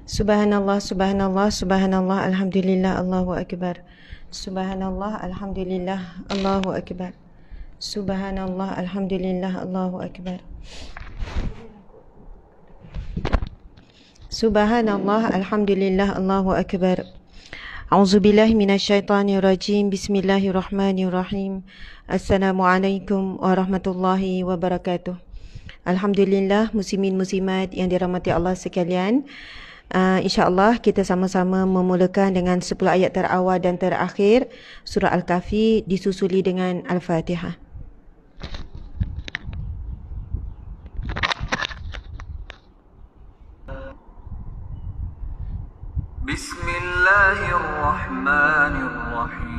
Subhanallah, subhanallah, subhanallah, alhamdulillah, Allahu akbar. Subhanallah, alhamdulillah, Allahu akbar. Subhanallah, alhamdulillah, Allahu akbar. Subhanallah, alhamdulillah, Allahu akbar. A'udzubillahi minasyaitonirrajim. Bismillahirrahmanirrahim. Assalamualaikum warahmatullahi wabarakatuh. Alhamdulillah, muslimin muslimat yang dirahmati Allah sekalian. InsyaAllah kita sama-sama memulakan dengan 10 ayat terawal dan terakhir surah Al-Kahfi disusuli dengan Al-Fatihah. Bismillahirrahmanirrahim.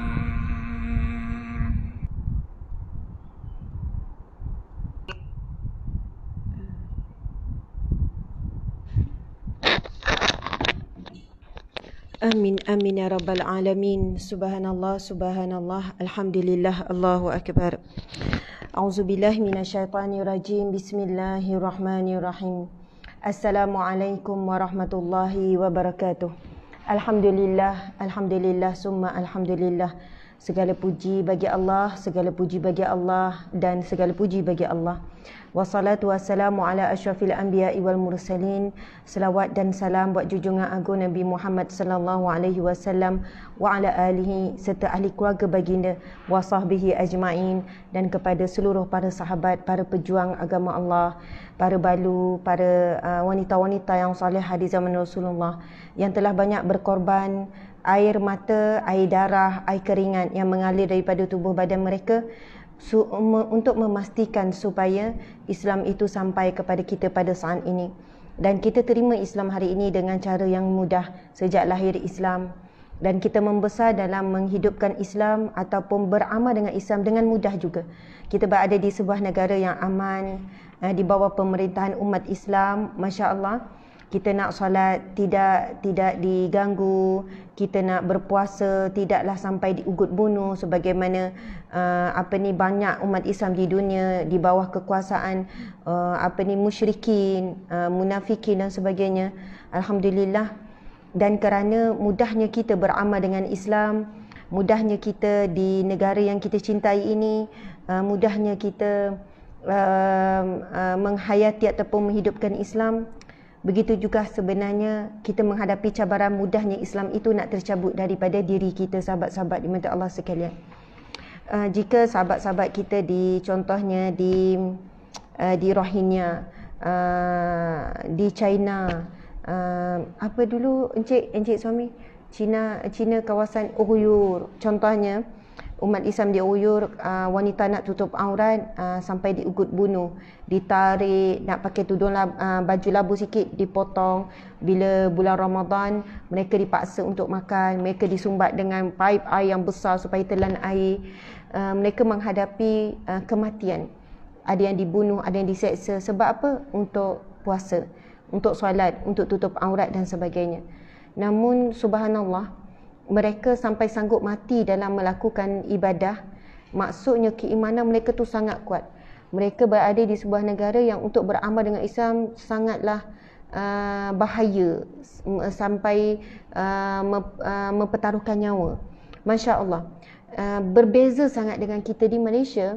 Amin, amin ya rabbal alamin. Subhanallah, subhanallah, alhamdulillah, Allahu akbar. A'udzubillahi minasyaitonirrajim. Bismillahirrahmanirrahim. Assalamualaikum warahmatullahi wabarakatuh. Alhamdulillah, alhamdulillah, summa alhamdulillah. Segala puji bagi Allah, segala puji bagi Allah dan segala puji bagi Allah. Wassalatu wassalamu ala asyrafil anbiya'i wal mursalin. Selawat dan salam buat junjungan agung Nabi Muhammad sallallahu alaihi wasallam wa ala alihi serta ahli keluarga baginda wa sahbihi ajma'in, dan kepada seluruh para sahabat, para pejuang agama Allah, para balu, para wanita-wanita yang salihah di zaman Rasulullah yang telah banyak berkorban air mata, air darah, air keringat yang mengalir daripada tubuh badan mereka untuk memastikan supaya Islam itu sampai kepada kita pada saat ini. Dan kita terima Islam hari ini dengan cara yang mudah sejak lahir Islam, dan kita membesar dalam menghidupkan Islam ataupun beramal dengan Islam dengan mudah juga. Kita berada di sebuah negara yang aman, di bawah pemerintahan umat Islam, masya-Allah. Kita nak solat tidak diganggu, kita nak berpuasa tidaklah sampai diugut bunuh sebagaimana banyak umat Islam di dunia di bawah kekuasaan musyrikin, munafikin dan sebagainya. Alhamdulillah. Dan kerana mudahnya kita beramal dengan Islam, mudahnya kita di negara yang kita cintai ini, mudahnya kita menghayati ataupun menghidupkan Islam, begitu juga sebenarnya kita menghadapi cabaran mudahnya Islam itu nak tercabut daripada diri kita, sahabat-sahabat di mata Allah sekalian. Jika sahabat-sahabat kita contohnya di Rohingya, di China, apa dulu encik suami, China kawasan Uyghur contohnya, umat Islam di Uyghur, wanita nak tutup aurat sampai diugut bunuh, ditarik, nak pakai tudung baju labu sikit dipotong. Bila bulan Ramadan mereka dipaksa untuk makan, mereka disumbat dengan paip air yang besar supaya telan air. Mereka menghadapi kematian. Ada yang dibunuh, ada yang diseksa. Sebab apa? Untuk puasa, untuk solat, untuk tutup aurat dan sebagainya. Namun subhanallah, mereka sampai sanggup mati dalam melakukan ibadah. Maksudnya keimanan mereka tu sangat kuat. Mereka berada di sebuah negara yang untuk beramal dengan Islam sangatlah bahaya, sampai mempertaruhkan nyawa. Masya Allah. Berbeza sangat dengan kita di Malaysia.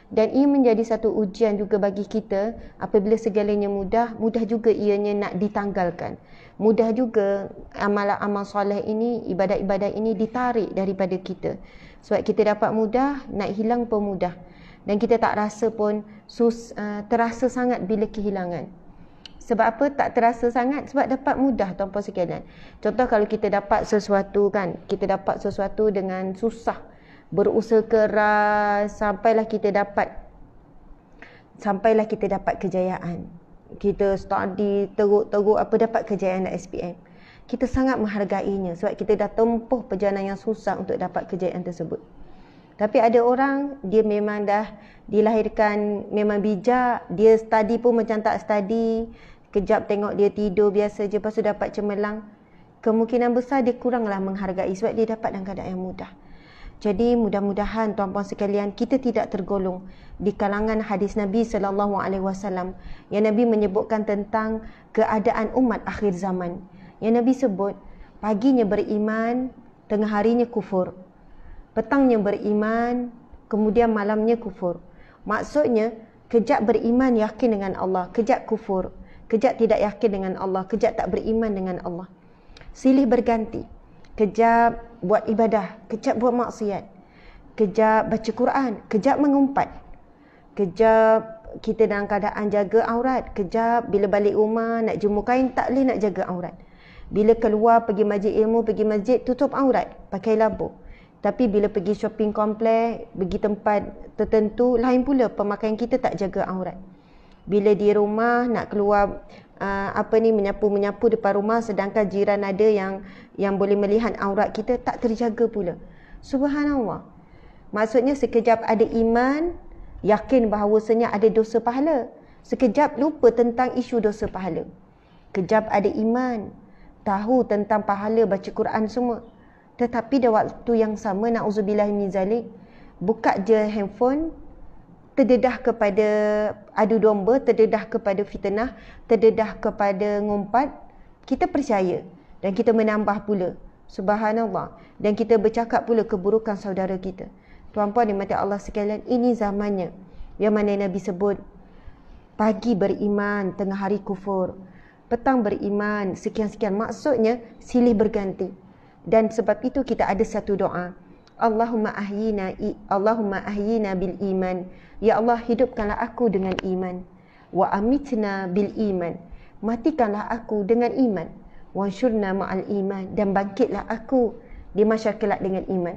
Dan ia menjadi satu ujian juga bagi kita. Apabila segalanya mudah juga ianya nak ditanggalkan. Mudah juga amal-amal soleh ini, ibadat-ibadat ini ditarik daripada kita. Sebab kita dapat mudah, nak hilang pun mudah. Dan kita tak rasa pun terasa sangat bila kehilangan. Sebab apa tak terasa sangat? Sebab dapat mudah, tuan-puan sekalian. Contoh kalau kita dapat sesuatu kan, kita dapat sesuatu dengan susah, berusaha keras, sampailah kita dapat kejayaan. Kita study teruk dapat kejayaan SPM. Kita sangat menghargainya sebab kita dah tempuh perjalanan yang susah untuk dapat kejayaan tersebut. Tapi ada orang, dia memang dah dilahirkan memang bijak, dia study pun macam tak study, kejap tengok dia tidur biasa je, lepas tu dapat cemerlang. Kemungkinan besar dia kuranglah menghargai sebab dia dapat dalam keadaan yang mudah. Jadi mudah-mudahan tuan-puan sekalian, kita tidak tergolong di kalangan hadis Nabi sallallahu alaihi wasallam yang Nabi menyebutkan tentang keadaan umat akhir zaman, Yang Nabi sebut, paginya beriman, tengah harinya kufur. Petangnya beriman, kemudian malamnya kufur. Maksudnya, kejap beriman yakin dengan Allah, kejap kufur. Kejap tidak yakin dengan Allah, kejap tak beriman dengan Allah. Silih berganti. Kejap buat ibadah, kejap buat maksiat. Kejap baca Quran, kejap mengumpat. Kejap kita dalam keadaan jaga aurat. Kejap bila balik rumah nak jemur kain, tak boleh nak jaga aurat. Bila keluar pergi majlis ilmu, pergi masjid, tutup aurat, pakai labuh. Tapi bila pergi shopping kompleks, pergi tempat tertentu, lain pula pemakaian kita tak jaga aurat. Bila di rumah nak keluar menyapu-menyapu depan rumah, sedangkan jiran ada yang boleh melihat aurat kita, tak terjaga pula. Subhanallah. Maksudnya sekejap ada iman, yakin bahawasanya ada dosa pahala. Sekejap lupa tentang isu dosa pahala. Kejap ada iman, tahu tentang pahala baca Quran semua. Tetapi pada waktu yang sama, na'udzubillah min zalik, buka je handphone, terdedah kepada adu domba, terdedah kepada fitnah, terdedah kepada ngumpat, kita percaya dan kita menambah pula. Subhanallah. Dan kita bercakap pula keburukan saudara kita. Tuan-puan dimati Allah sekalian, ini zamannya yang mana Nabi sebut, pagi beriman, tengah hari kufur. Petang beriman, sekian-sekian. Maksudnya silih berganti. Dan sebab itu kita ada satu doa. Allahumma ahyina bil iman. Ya Allah, hidupkanlah aku dengan iman. Wa amitna bil iman. Matikanlah aku dengan iman. Wansyurna ma'al iman. Dan bangkitlah aku di mahsyar kelak dengan iman.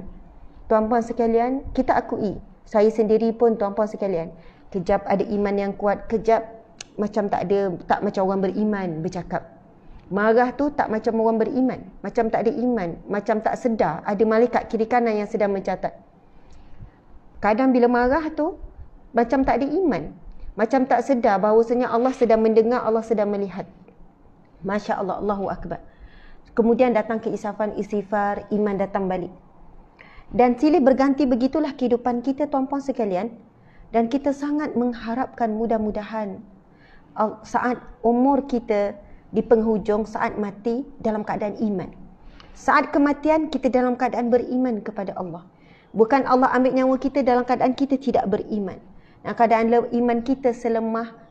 Tuan-puan sekalian, kita akui. Saya sendiri pun tuan-puan sekalian. Kejap ada iman yang kuat, kejap macam tak macam orang beriman bercakap. Marah tu tak macam orang beriman, macam tak ada iman, macam tak sedar ada malaikat kiri kanan yang sedang mencatat. Kadang bila marah tu macam tak ada iman, macam tak sedar bahawasanya Allah sedang mendengar, Allah sedang melihat. Masya Allah, Allahu Akbar. Kemudian datang keisafan, istighfar, iman datang balik. Dan silih berganti begitulah kehidupan kita tuan-puan sekalian. Dan kita sangat mengharapkan mudah-mudahan saat umur kita di penghujung, saat mati dalam keadaan iman. Saat kematian kita dalam keadaan beriman kepada Allah. Bukan Allah ambil nyawa kita dalam keadaan kita tidak beriman. Dalam keadaan iman kita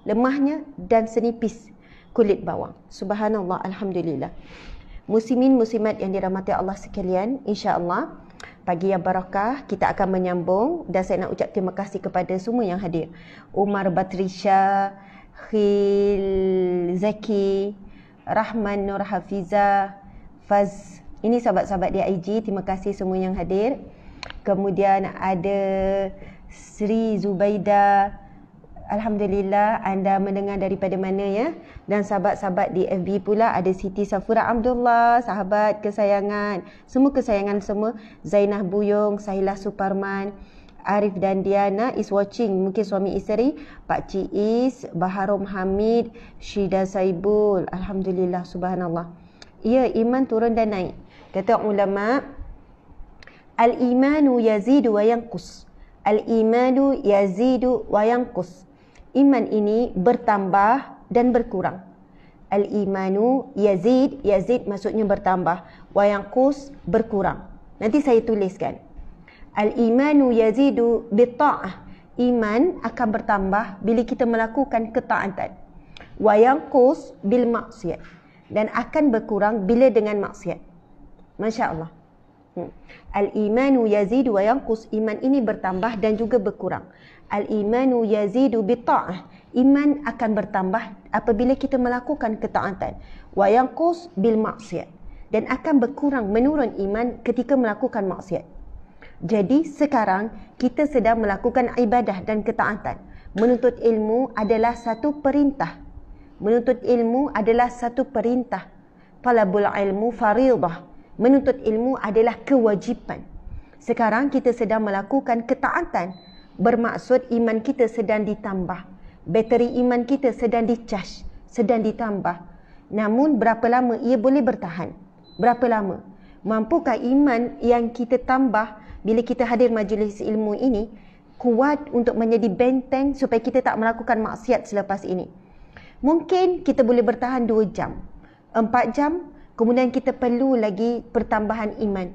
lemahnya dan senipis kulit bawang. Subhanallah, alhamdulillah. Muslimin muslimat yang dirahmati Allah sekalian, insya-Allah pagi yang barakah kita akan menyambung, dan saya nak ucap terima kasih kepada semua yang hadir. Umar Batrisha, Khil Zaki, Rahman Nur Hafiza, Faz. Ini sahabat-sahabat di IG, terima kasih semua yang hadir. Kemudian ada Sri Zubaida. Alhamdulillah anda mendengar daripada mana ya. Dan sahabat-sahabat di FB pula ada Siti Safura Abdullah, sahabat kesayangan. Semua kesayangan semua. Zainah Buyung, Sahilah Suparman, Arif dan Diana is watching. Mungkin suami isteri, Pak Ciis, Baharom Hamid, Syida Saibul. Alhamdulillah, subhanallah. Ya, iman turun dan naik. Kata ulama, al-imanu yazidu wa yanqus. Al-imanu yazidu wa yanqus. Iman ini bertambah dan berkurang. Al-imanu yazid, yazid maksudnya bertambah. Wa yanqus, berkurang. Nanti saya tuliskan. Al-imanu yazidu bitta'ah. Iman akan bertambah bila kita melakukan ketaatan. Wa yanqus bil maksiat. Dan akan berkurang bila dengan maksiat. Masya Allah. Al-imanu yazidu wa yanqus. Iman ini bertambah dan juga berkurang. Al-imanu yazidu bitta'ah. Iman akan bertambah apabila kita melakukan ketaatan. Wa yanqus bil maksiat. Dan akan berkurang, menurun iman ketika melakukan maksiat. Jadi sekarang kita sedang melakukan ibadah dan ketaatan. Menuntut ilmu adalah satu perintah. Menuntut ilmu adalah satu perintah. Talabul ilmu faridah. Menuntut ilmu adalah kewajipan. Sekarang kita sedang melakukan ketaatan. Bermaksud iman kita sedang ditambah. Bateri iman kita sedang dicas, sedang ditambah. Namun berapa lama ia boleh bertahan? Berapa lama? Mampukah iman yang kita tambah bila kita hadir majlis ilmu ini kuat untuk menjadi benteng supaya kita tak melakukan maksiat selepas ini? Mungkin kita boleh bertahan 2 jam, 4 jam, Kemudian kita perlu lagi pertambahan iman.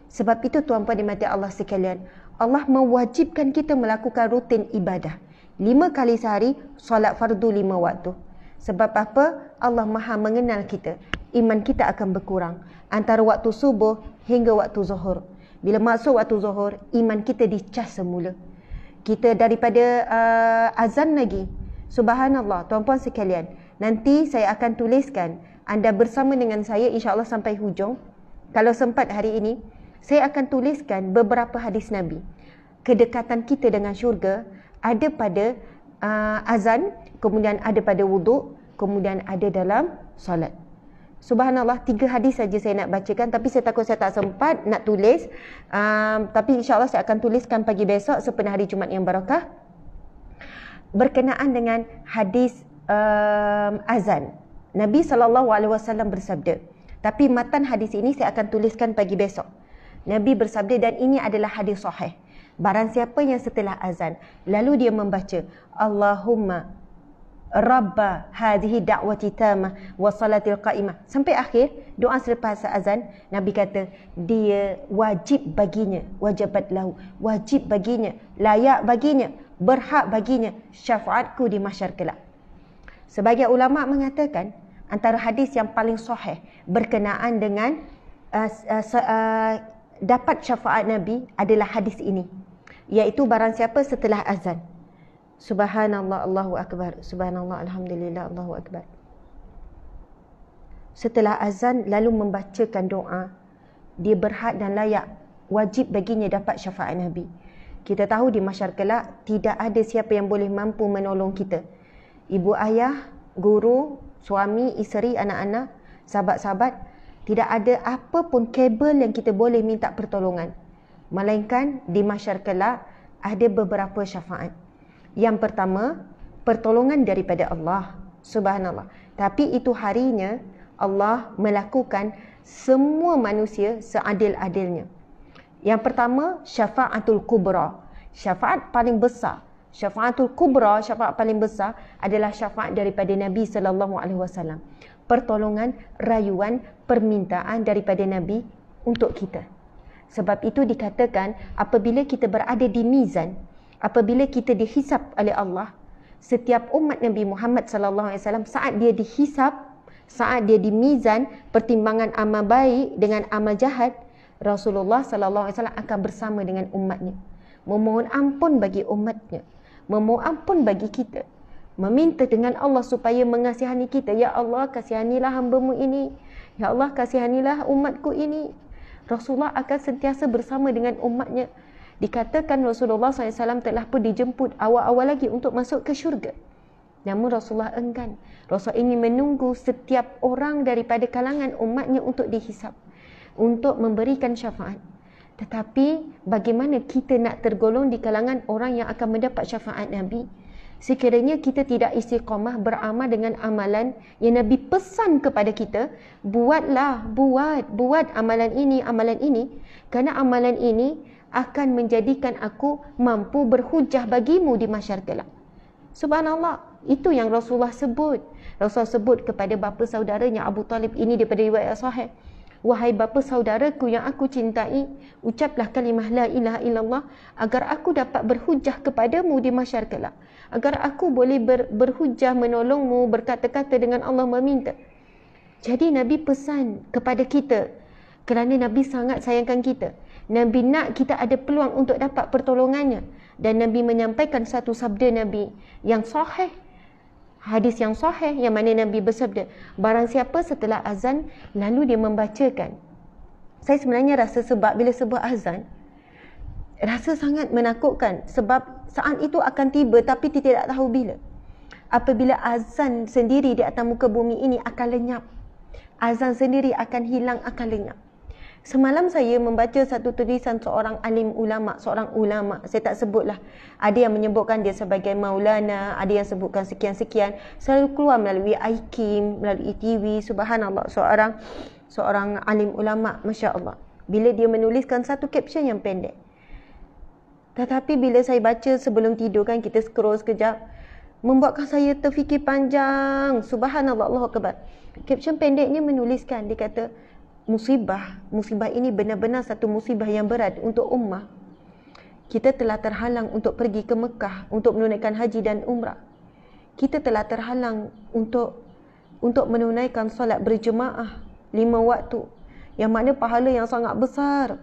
Sebab itu tuan-puan dimati Allah sekalian, Allah mewajibkan kita melakukan rutin ibadah. 5 kali sehari, solat fardu 5 waktu. Sebab apa? Allah maha mengenal kita. Iman kita akan berkurang antara waktu subuh hingga waktu zuhur. Bila masuk waktu zuhur, iman kita dicas semula. Kita daripada azan lagi. Subhanallah, tuan-puan sekalian. Nanti saya akan tuliskan, anda bersama dengan saya insya-Allah sampai hujung. Kalau sempat hari ini, saya akan tuliskan beberapa hadis Nabi. Kedekatan kita dengan syurga ada pada azan, kemudian ada pada wuduk, kemudian ada dalam solat. Subhanallah, 3 hadis saja saya nak bacakan, tapi saya takut saya tak sempat nak tulis. Tapi insya-Allah saya akan tuliskan pagi besok sempena hari Jumaat yang barakah. Berkenaan dengan hadis azan. Nabi SAW bersabda, tapi matan hadis ini saya akan tuliskan pagi besok. Nabi bersabda, dan ini adalah hadis sahih. Barang siapa yang setelah azan, lalu dia membaca, Allahumma Rabba hadhihi da'wati tamah wa salatil qa'imah, sampai akhir doa selepas azan, Nabi kata dia wajib baginya, wajibat lahu, wajib baginya, layak baginya, berhak baginya syafaatku di mahsyar kelak. Sebagai ulama mengatakan antara hadis yang paling sahih berkenaan dengan dapat syafaat Nabi adalah hadis ini, iaitu barang siapa setelah azan, Subhanallah, Allahu Akbar, Subhanallah, Alhamdulillah, Allahu Akbar, setelah azan lalu membacakan doa, dia berhak dan layak, wajib baginya dapat syafaat Nabi. Kita tahu di mahsyar kelak tidak ada siapa yang boleh mampu menolong kita. Ibu ayah, guru, suami, isteri, anak-anak, sahabat-sahabat, tidak ada apa pun kabel yang kita boleh minta pertolongan. Melainkan di mahsyar kelak ada beberapa syafaat. Yang pertama, pertolongan daripada Allah. Subhanallah. Tapi itu harinya Allah melakukan semua manusia seadil-adilnya. Yang pertama, syafaatul kubra. Syafaat paling besar. Syafaatul kubra, syafaat paling besar adalah syafaat daripada Nabi SAW. Pertolongan, rayuan, permintaan daripada Nabi untuk kita. Sebab itu dikatakan apabila kita berada di mizan, apabila kita dihisap oleh Allah, setiap umat Nabi Muhammad SAW saat dia dihisap, saat dia di mizan pertimbangan amal baik dengan amal jahat, Rasulullah SAW akan bersama dengan umatnya, memohon ampun bagi umatnya, memohon ampun bagi kita, meminta dengan Allah supaya mengasihani kita. Ya Allah, kasihanilah hamba-Mu ini. Ya Allah, kasihanilah umatku ini. Rasulullah akan sentiasa bersama dengan umatnya. Dikatakan Rasulullah SAW telah pun dijemput awal-awal lagi untuk masuk ke syurga. Namun Rasulullah enggan. Rasulullah ingin menunggu setiap orang daripada kalangan umatnya untuk dihisap, untuk memberikan syafaat. Tetapi bagaimana kita nak tergolong di kalangan orang yang akan mendapat syafaat Nabi? Sekiranya kita tidak istiqamah beramal dengan amalan yang Nabi pesan kepada kita, buat amalan ini, kerana amalan ini akan menjadikan aku mampu berhujah bagimu di mahsyar kelak. Subhanallah, itu yang Rasulullah sebut. Rasulullah sebut kepada bapa saudaranya Abu Talib, ini daripada riwayat sahih. Wahai bapa saudaraku yang aku cintai, ucaplah kalimah la ilaha illallah agar aku dapat berhujah kepadamu di mahsyar kelak, agar aku boleh berhujah menolongmu, berkata-kata dengan Allah meminta. Jadi Nabi pesan kepada kita kerana Nabi sangat sayangkan kita. Nabi nak kita ada peluang untuk dapat pertolongannya, dan Nabi menyampaikan satu sabda Nabi yang sahih, hadis yang sahih, yang mana Nabi bersabda, barang siapa setelah azan lalu dia membacakan. Saya sebenarnya rasa sebab bila sebut azan, rasa sangat menakutkan, sebab saat itu akan tiba tapi tidak tahu bila. Apabila azan sendiri di atas muka bumi ini akan lenyap, azan sendiri akan hilang, akan lenyap. Semalam saya membaca satu tulisan seorang alim ulama, seorang ulama, saya tak sebutlah. Ada yang menyebutkan dia sebagai maulana, ada yang sebutkan sekian-sekian. Selalu keluar melalui IKIM, melalui TV. Subhanallah, seorang alim ulama, Masya Allah. Bila dia menuliskan satu caption yang pendek. Tetapi bila saya baca sebelum tidur kan, kita scroll sekejap, membuatkan saya terfikir panjang. Subhanallah, Allahu Akbar. Caption pendeknya menuliskan, dia kata, musibah ini benar-benar satu musibah yang berat untuk ummah. Kita telah terhalang untuk pergi ke Mekah untuk menunaikan haji dan umrah. Kita telah terhalang untuk menunaikan solat berjemaah 5 waktu, yang mana pahala yang sangat besar.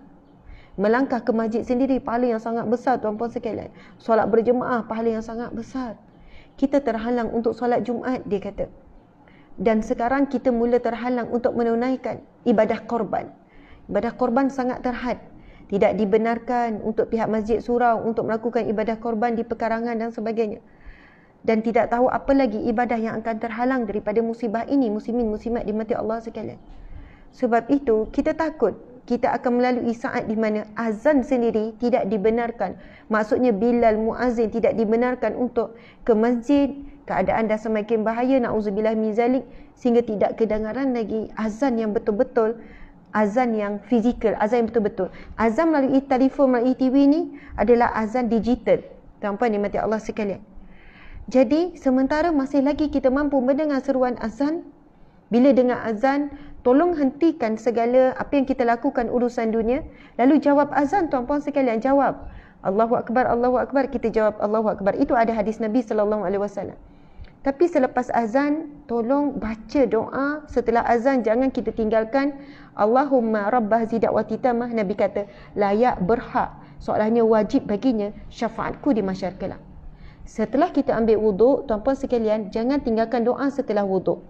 Melangkah ke masjid sendiri pahala yang sangat besar, tuan-puan sekalian. Solat berjemaah pahala yang sangat besar. Kita terhalang untuk solat Jumaat, dia kata. Dan sekarang kita mula terhalang untuk menunaikan ibadah korban. Ibadah korban sangat terhad. Tidak dibenarkan untuk pihak Masjid Surau untuk melakukan ibadah korban di pekarangan dan sebagainya. Dan tidak tahu apa lagi ibadah yang akan terhalang daripada musibah ini, muslimin muslimat dimati Allah sekalian. Sebab itu kita takut kita akan melalui saat di mana azan sendiri tidak dibenarkan. Maksudnya Bilal muazzin tidak dibenarkan untuk ke masjid. Keadaan dah semakin bahaya, na'udzubillah min zalik, sehingga tidak kedengaran lagi azan yang betul-betul, azan yang fizikal, azan yang betul-betul. Azan melalui telefon, melalui TV ni adalah azan digital. Tuan-puan dimati Allah sekalian. Jadi sementara masih lagi kita mampu mendengar seruan azan, bila dengar azan, tolong hentikan segala apa yang kita lakukan urusan dunia, lalu jawab azan, tuan-puan sekalian, jawab Allahu Akbar, Allahu Akbar, kita jawab Allahu Akbar. Itu ada hadis Nabi SAW. Tapi selepas azan, tolong baca doa. Setelah azan, jangan kita tinggalkan Allahumma rabbah zida'wati tamah. Nabi kata, layak, berhak, soalnya wajib baginya syafaatku di mahsyar kelak. Setelah kita ambil wuduk, tuan-puan sekalian, jangan tinggalkan doa setelah wuduk.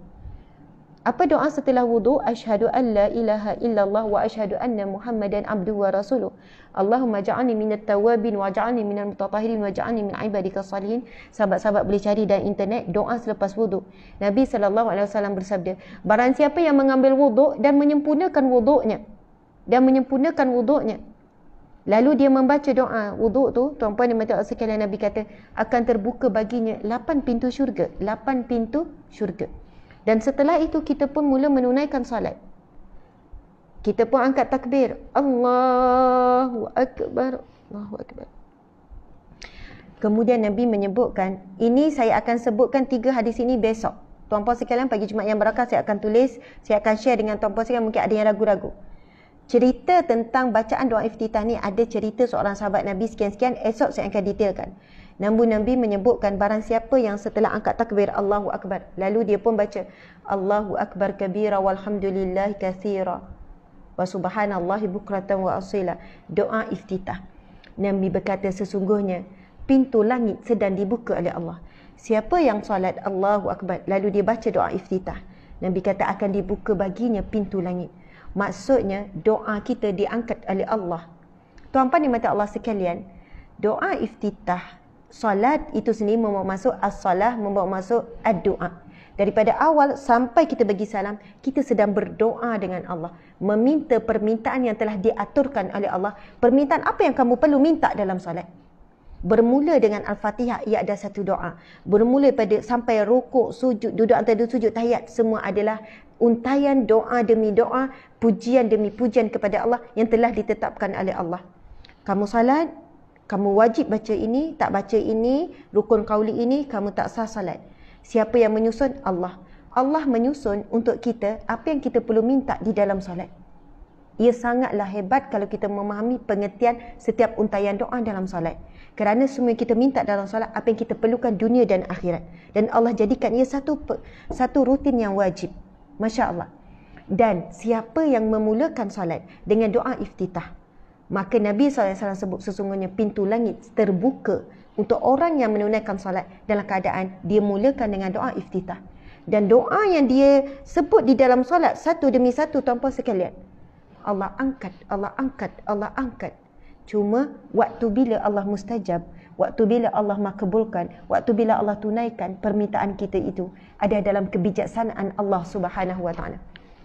Apa doa setelah wuduk? Asyhadu an la ilaha illallah wa asyhadu anna Muhammadan abduhu wa rasuluh. Allahumma ja'alni minat tawabin wa ja'alni minal mutatahhirin wa ja'alni min ibadika salihin. Sahabat-sahabat boleh cari dalam internet doa selepas wuduk. Nabi SAW bersabda, barang siapa yang mengambil wuduk dan menyempurnakan wuduknya, lalu dia membaca doa wuduk tu, tuan-puan dan puan-puan sekalian, Nabi kata akan terbuka baginya 8 pintu syurga. 8 pintu syurga. Dan setelah itu kita pun mula menunaikan salat. Kita pun angkat takbir. Allahu Akbar. Allahu Akbar. Kemudian Nabi menyebutkan, ini saya akan sebutkan 3 hadis ini besok. Tuan-puan sekalian, pagi Jumaat yang berakah saya akan tulis, saya akan share dengan tuan-puan sekalian, mungkin ada yang ragu-ragu. Cerita tentang bacaan doa iftitah ni, ada cerita seorang sahabat Nabi sekian-sekian, esok saya akan detailkan. Namun Nabi menyebutkan barang siapa yang setelah angkat takbir Allahu Akbar, lalu dia pun baca Allahu Akbar kabira walhamdulillahi katsira wa subhanallahi bukratan wa asila, doa iftitah. Nabi berkata sesungguhnya pintu langit sedang dibuka oleh Allah. Siapa yang solat Allahu Akbar lalu dia baca doa iftitah, Nabi kata akan dibuka baginya pintu langit. Maksudnya doa kita diangkat oleh Allah. Tuan-puan dimati Allah sekalian, doa iftitah solat itu sendiri membawa masuk as-salah, membawa masuk ad-doa. Daripada awal sampai kita bagi salam, kita sedang berdoa dengan Allah, meminta permintaan yang telah diaturkan oleh Allah. Permintaan apa yang kamu perlu minta dalam solat? Bermula dengan Al-Fatihah, ia ada satu doa. Bermula pada sampai rukuk, sujud, duduk antara sujud, tahiyat, semua adalah untaian doa demi doa, pujian demi pujian kepada Allah yang telah ditetapkan oleh Allah. Kamu salat, kamu wajib baca ini, tak baca ini, rukun qauli ini, kamu tak sah salat. Siapa yang menyusun? Allah. Allah menyusun untuk kita apa yang kita perlu minta di dalam salat. Ia sangatlah hebat kalau kita memahami pengertian setiap untaian doa dalam salat. Kerana semua yang kita minta dalam salat, apa yang kita perlukan dunia dan akhirat. Dan Allah jadikan ia satu rutin yang wajib. Masya Allah. Dan siapa yang memulakan salat dengan doa iftitah, maka Nabi SAW sebut sesungguhnya pintu langit terbuka untuk orang yang menunaikan salat dalam keadaan dia mulakan dengan doa iftitah. Dan doa yang dia sebut di dalam salat satu demi satu, tuan-puan sekalian, Allah angkat, Allah angkat, Allah angkat. Cuma waktu bila Allah mustajab, waktu bila Allah makbulkan, waktu bila Allah tunaikan permintaan kita itu ada dalam kebijaksanaan Allah Subhanahu wa taala.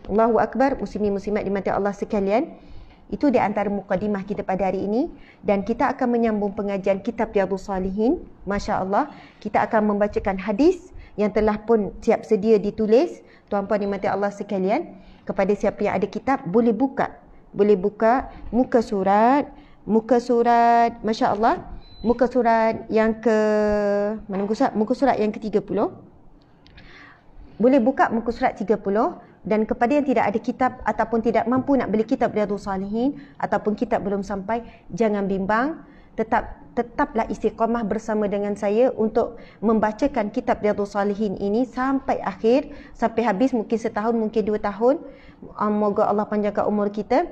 Allahu Akbar, muslimin muslimat dimati Allah sekalian. Itu di antara mukadimah kita pada hari ini, dan kita akan menyambung pengajian kitab Riyadhus Shalihin. Masya Allah, kita akan membacakan hadis yang telah pun siap sedia ditulis. Tuan-puan dimati Allah sekalian, kepada siapa yang ada kitab boleh buka muka surat, Masya Allah, muka surat yang ke mana muka surat yang ke-30. Boleh buka muka surat 30. Dan kepada yang tidak ada kitab ataupun tidak mampu nak beli kitab Riyadhus Salihin ataupun kitab belum sampai, jangan bimbang, tetaplah istiqamah bersama dengan saya untuk membacakan kitab Riyadhus Salihin ini sampai akhir, sampai habis, mungkin setahun, mungkin 2 tahun. Moga Allah panjangkan umur kita.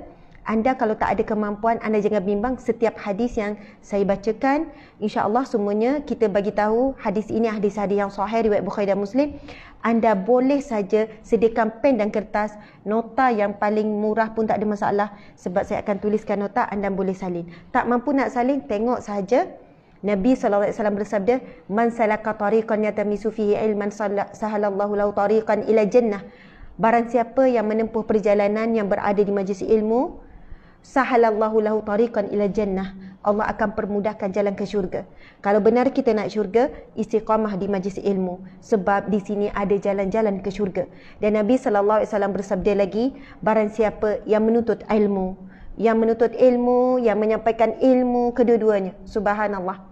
Anda kalau tak ada kemampuan, anda jangan bimbang. Setiap hadis yang saya bacakan, insya-Allah semuanya kita bagi tahu hadis ini hadis-hadis yang sahih riwayat Bukhari dan Muslim. Anda boleh saja sediakan pen dan kertas, nota yang paling murah pun tak ada masalah, sebab saya akan tuliskan nota, anda boleh salin. Tak mampu nak salin, tengok saja. Nabi SAW bersabda, "Man salaka tariqan yatamisu fihi ilman sahalallahu lahu tariqan ila jannah." Barang siapa yang menempuh perjalanan yang berada di majlis ilmu, sahalallahu lahu tariqan ila jannah, Allah akan permudahkan jalan ke syurga. Kalau benar kita nak syurga, istiqamah di majlis ilmu, sebab di sini ada jalan-jalan ke syurga. Dan Nabi SAW bersabda lagi, barang siapa yang menuntut ilmu, yang menyampaikan ilmu, kedua-duanya, subhanallah,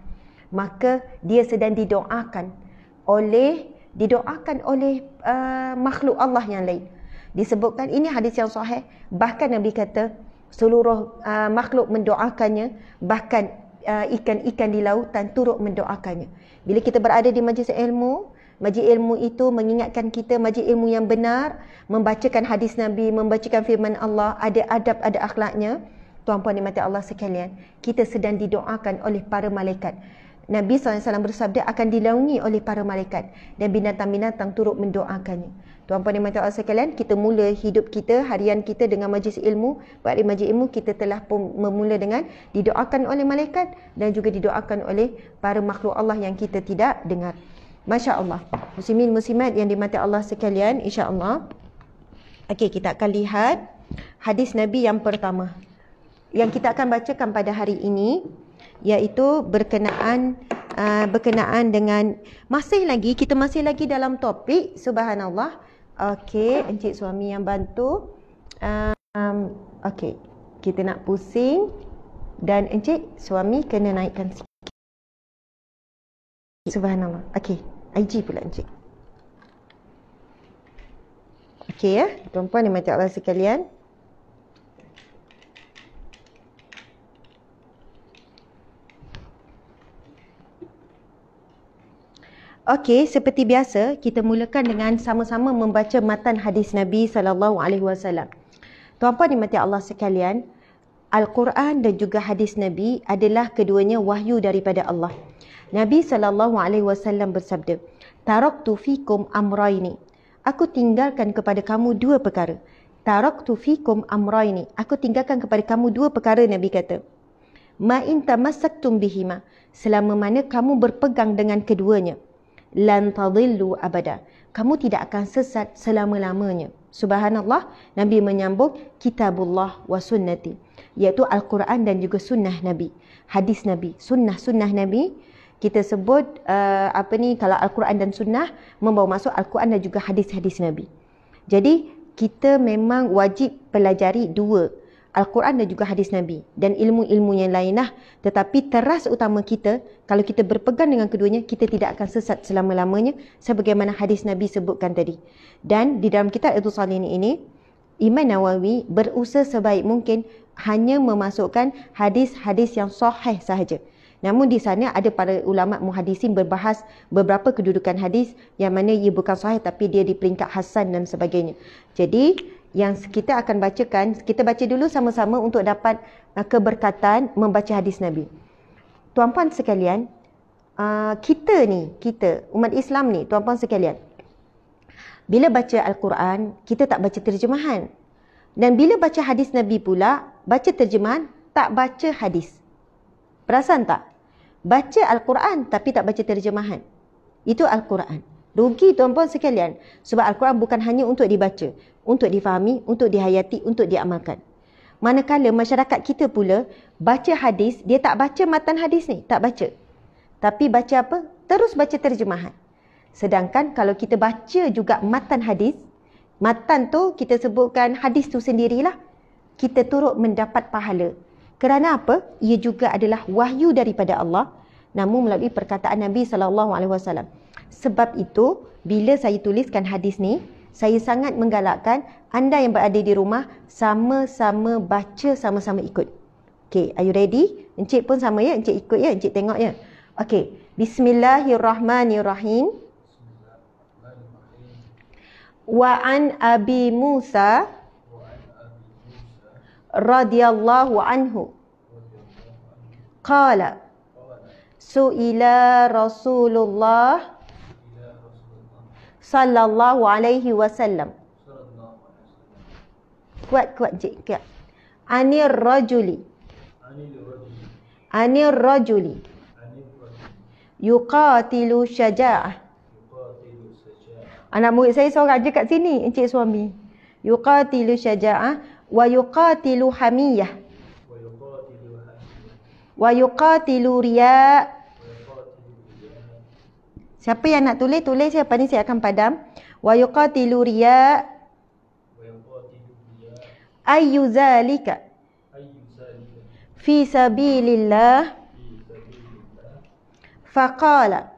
maka dia sedang didoakan oleh makhluk Allah yang lain. Disebutkan ini hadis yang sahih, bahkan Nabi kata seluruh makhluk mendoakannya, bahkan ikan-ikan di lautan turut mendoakannya. Bila kita berada di majlis ilmu itu mengingatkan kita majlis ilmu yang benar, membacakan hadis Nabi, membacakan firman Allah, ada adab, ada akhlaknya. Tuan-puan dimati Allah sekalian, kita sedang didoakan oleh para malaikat. Nabi SAW bersabda akan dinaungi oleh para malaikat dan binatang-binatang turut mendoakannya. Tuan-puan dimati Allah sekalian, kita mula hidup kita, harian kita dengan majlis ilmu. Pada majlis ilmu kita telah pun memula dengan didoakan oleh malaikat dan juga didoakan oleh para makhluk Allah yang kita tidak dengar. Masya Allah. Muslimin muslimat yang dimati Allah sekalian, insya-Allah. Okey, kita akan lihat hadis Nabi yang pertama yang kita akan bacakan pada hari ini, iaitu berkenaan dengan masih lagi dalam topik, subhanallah. Okey, encik suami yang bantu. Okey, kita nak pusing dan encik suami kena naikkan sikit. Subhanallah. Okey, IG pula encik. Okey ya, tuan-puan dan Allah sekalian. Okey, seperti biasa kita mulakan dengan sama-sama membaca matan hadis Nabi SAW. Tuan-puan dimati Allah sekalian, Al-Quran dan juga hadis Nabi adalah keduanya wahyu daripada Allah. Nabi SAW bersabda, "Taraktu fikum amrayni." Aku tinggalkan kepada kamu 2 perkara. Taraktu fikum amrayni. Aku tinggalkan kepada kamu 2 perkara, Nabi kata. Ma in tamassaktum bihima. Selama mana kamu berpegang dengan keduanya, lan tadillu abada. Kamu tidak akan sesat selama-lamanya. Subhanallah, Nabi menyambung kitabullah wa sunnati, iaitu Al-Quran dan juga sunnah Nabi, hadis Nabi, sunnah Nabi. Kita sebut kalau Al-Quran dan sunnah membawa masuk Al-Quran dan juga hadis-hadis Nabi. Jadi kita memang wajib pelajari 2, Al-Quran dan juga hadis Nabi dan ilmu-ilmu yang lain lah. Tetapi teras utama kita, kalau kita berpegang dengan keduanya, kita tidak akan sesat selama-lamanya sebagaimana hadis Nabi sebutkan tadi. Dan di dalam kitab Riyadhus Salihin ini, Imam Nawawi berusaha sebaik mungkin hanya memasukkan hadis-hadis yang sahih sahaja. Namun di sana ada para ulama muhadisin berbahas beberapa kedudukan hadis yang mana ia bukan sahih tapi dia di peringkat hasan dan sebagainya. Jadi yang kita akan bacakan, kita baca dulu sama-sama untuk dapat keberkatan membaca hadis Nabi. Tuan-puan sekalian, kita umat Islam ni, tuan-puan sekalian, bila baca Al-Quran, kita tak baca terjemahan. Dan bila baca hadis Nabi pula, baca terjemahan, tak baca hadis. Perasan tak? Baca Al-Quran tapi tak baca terjemahan. Itu Al-Quran. Rugi tuan-puan sekalian. Sebab Al-Quran bukan hanya untuk dibaca, untuk difahami, untuk dihayati, untuk diamalkan. Manakala masyarakat kita pula baca hadis, dia tak baca matan hadis ni, tak baca. Tapi baca apa? Terus baca terjemahan. Sedangkan kalau kita baca juga matan hadis, matan tu kita sebutkan hadis tu sendirilah, kita turut mendapat pahala. Kerana apa? Ia juga adalah wahyu daripada Allah namun melalui perkataan Nabi SAW. Sebab itu, bila saya tuliskan hadis ni, saya sangat menggalakkan anda yang berada di rumah sama-sama baca, sama-sama ikut. Okay, are you ready? Encik pun sama ya, encik ikut ya, encik tengok ya. Okay, Bismillahirrahmanirrahim. Wa an Abi Musa radhiyallahu anhu qala su'ila Rasulullah sallallahu alaihi wasallam. Kuat encik, kuat. Anir rajuli yuqatilu syaja'ah. Anak murid saya seorang je kat sini, encik suami. Yuqatilu syaja'ah wa yuqatilu hamiyah wa yuqatilu riya'. Siapa yang nak tulis, tulis. Siapa ni saya akan padam. Wa yuqatilu riya' ayyu zalika fi sabilillah. Faqala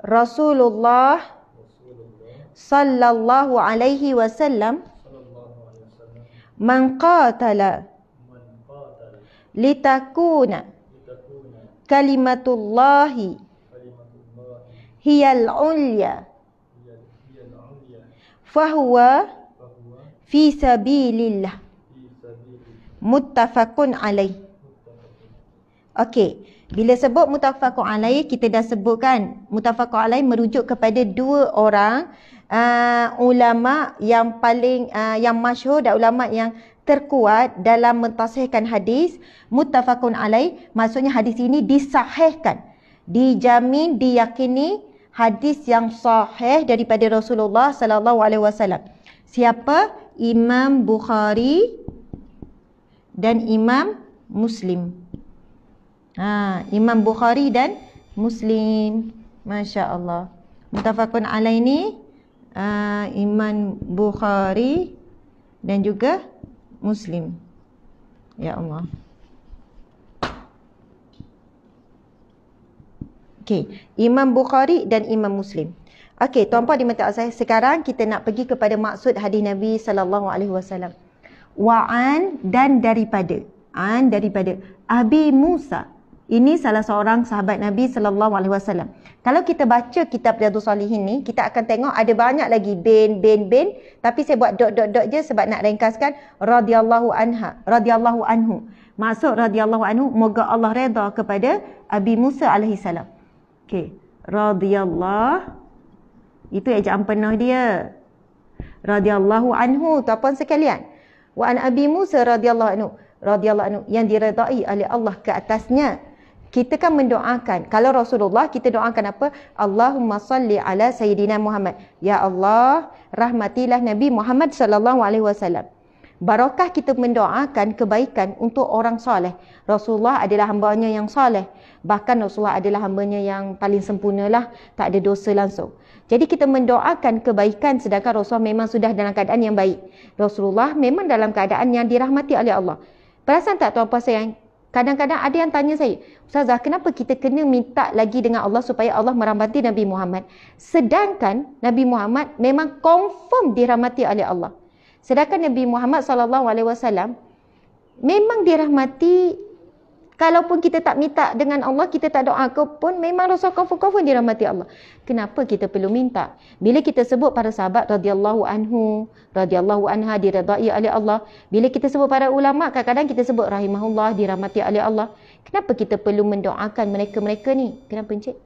Rasulullah sallallahu alaihi wasallam man qatala litakuna kalimatullahi hiyal ulya fahuwa fi sabilillah. Muttafaqun alaih. Okey, bila sebut muttafaqun alaih, kita dah sebutkan muttafaqun alaih merujuk kepada dua orang ulama yang paling yang masyhur dan ulama yang terkuat dalam mentasihkan hadis. Muttafaqun alaih maksudnya hadis ini disahihkan, dijamin, diyakini hadis yang sahih daripada Rasulullah sallallahu alaihi wasallam. Siapa? Imam Bukhari dan Imam Muslim. Imam Bukhari dan Muslim. Masya Allah. Muttafaqun alaih ni Imam Bukhari dan juga Muslim. Ya Allah. Okey, Imam Bukhari dan Imam Muslim. Okey, tuan-puan di mata saya, sekarang kita nak pergi kepada maksud hadis Nabi sallallahu alaihi wasallam. Wa'an dan daripada. An daripada Abi Musa. Ini salah seorang sahabat Nabi sallallahu alaihi wasallam. Kalau kita baca kitab Riyadhus Shalihin ni, kita akan tengok ada banyak lagi bin, tapi saya buat dot je sebab nak ringkaskan. Radhiyallahu anhu. Maksud radhiyallahu anhu, moga Allah redha kepada Abi Musa alaihi salam. Okey, radhiyallahu, itu ejaan penuh dia. Radhiyallahu anhu, tuan-puan sekalian. Wa an Abi Musa radhiyallahu anhu, yang diredai oleh Allah ke atasnya. Kita kan mendoakan, kalau Rasulullah kita doakan apa? Allahumma salli ala Sayyidina Muhammad. Ya Allah, rahmatilah Nabi Muhammad sallallahu alaihi wasallam. Barakah kita mendoakan kebaikan untuk orang soleh. Rasulullah adalah hambanya yang soleh. Bahkan Rasulullah adalah hambanya yang paling sempurnalah, tak ada dosa langsung. Jadi kita mendoakan kebaikan sedangkan Rasulullah memang sudah dalam keadaan yang baik. Rasulullah memang dalam keadaan yang dirahmati oleh Allah. Perasan tak tuan-puan sayang? Kadang-kadang ada yang tanya saya, Ustazah, kenapa kita kena minta lagi dengan Allah supaya Allah merahmati Nabi Muhammad? Sedangkan Nabi Muhammad memang confirm dirahmati oleh Allah. Sedangkan Nabi Muhammad SAW memang dirahmati. Kalaupun kita tak minta dengan Allah, kita tak doa pun, memang Rasul confirm dirahmati Allah. Kenapa kita perlu minta? Bila kita sebut para sahabat radhiyallahu anhu, radhiyallahu anha, diredai oleh Allah. Bila kita sebut para ulama, kadang-kadang kita sebut rahimahullah, dirahmati oleh Allah. Kenapa kita perlu mendoakan mereka-mereka ni? Kenapa encik?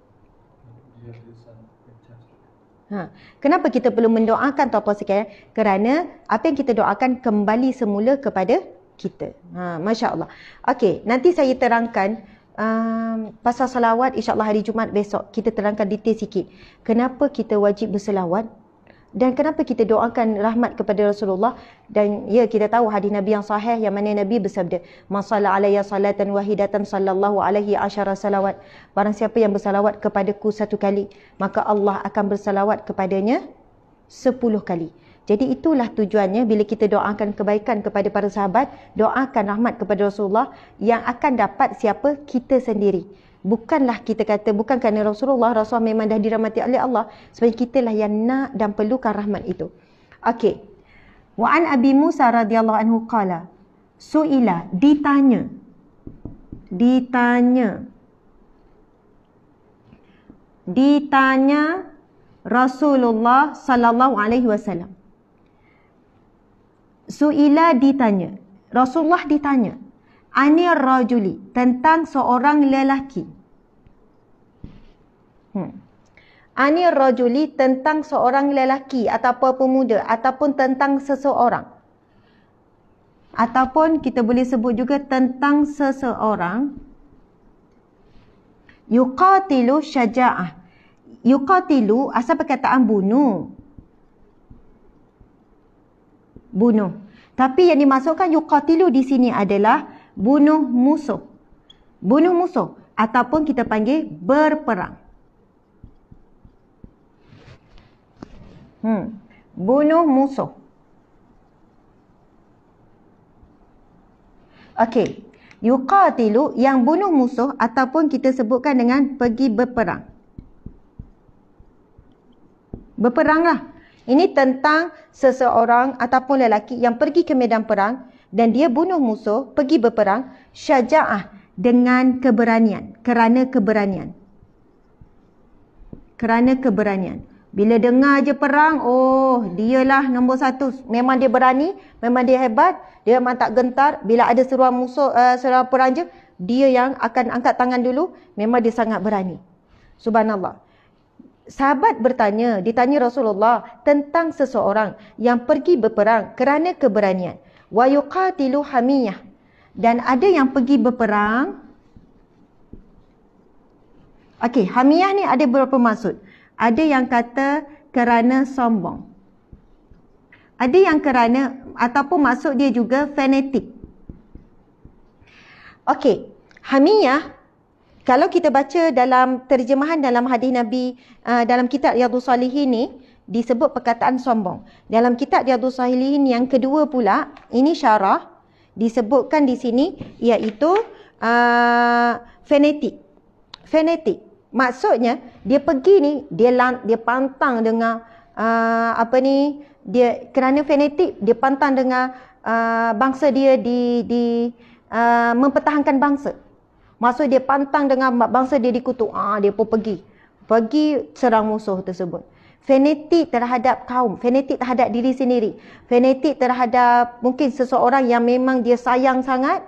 Kenapa kita perlu mendoakan tuan-puan sekalian? Kerana apa yang kita doakan kembali semula kepada kita. Masya Allah. Okey, nanti saya terangkan pasal salawat, insya-Allah hari Jumaat besok kita terangkan detail sikit. Kenapa kita wajib berselawat dan kenapa kita doakan rahmat kepada Rasulullah. Dan ya, kita tahu hadis Nabi yang sahih yang mana Nabi bersabda, "Man shalla alayya salatan wahidatan sallallahu alaihi asyara salawat." Barang siapa yang bersalawat kepadaku satu kali, maka Allah akan bersalawat kepadanya 10 kali. Jadi itulah tujuannya bila kita doakan kebaikan kepada para sahabat, doakan rahmat kepada Rasulullah, yang akan dapat siapa? Kita sendiri. Bukanlah kita kata, bukan kerana Rasulullah memang dah dirahmati oleh Allah. Sebenarnya kita lah yang nak dan perlukan rahmat itu. Okey. Wa an Abi Musa radhiyallahu anhu qala, su'ila, ditanya Rasulullah sallallahu alaihi wasallam. Su'ila, ditanya. Rasulullah ditanya. Anir rajuli, tentang seorang lelaki. Anir rajuli, tentang seorang lelaki ataupun pemuda, ataupun tentang seseorang. Ataupun kita boleh sebut juga tentang seseorang. Yuqatilu syaja'ah. Yuqatilu, asal perkataan bunuh. Bunuh. Tapi yang dimasukkan yuqatilu di sini adalah bunuh musuh. Bunuh musuh ataupun kita panggil berperang. Bunuh musuh. Okey. Yuqatilu, yang bunuh musuh ataupun kita sebutkan dengan pergi berperang. Berperanglah. Ini tentang seseorang ataupun lelaki yang pergi ke medan perang dan dia bunuh musuh, pergi berperang, syaja'ah, dengan keberanian, kerana keberanian. Kerana keberanian. Bila dengar je perang, oh, dialah nombor satu. Memang dia berani, memang dia hebat, dia memang tak gentar. Bila ada seruan musuh, seruan perang je, dia yang akan angkat tangan dulu, memang dia sangat berani. Subhanallah. Sahabat ditanya Rasulullah tentang seseorang yang pergi berperang kerana keberanian. Wa yuqatilu hamiyah. Dan ada yang pergi berperang. Okey, hamiyah ni ada beberapa maksud. Ada yang kata kerana sombong. Ada yang kerana, ataupun maksud dia juga fanatik. Okey, hamiyah, kalau kita baca dalam terjemahan dalam hadis Nabi, dalam kitab Riyadhus Shalihin ni, disebut perkataan sombong. Dalam kitab Riyadhus Shalihin yang kedua pula, ini syarah, disebutkan di sini, iaitu fanatik. Fanatik. Maksudnya, dia pergi ni, dia pantang dengan, dia kerana fanatik, dia pantang dengan bangsa dia mempertahankan bangsa. Maksud dia pantang dengan bangsa dia dikutuk. Dia pun pergi serang musuh tersebut. Fanatik terhadap kaum, fanatik terhadap diri sendiri, fanatik terhadap mungkin seseorang yang memang dia sayang sangat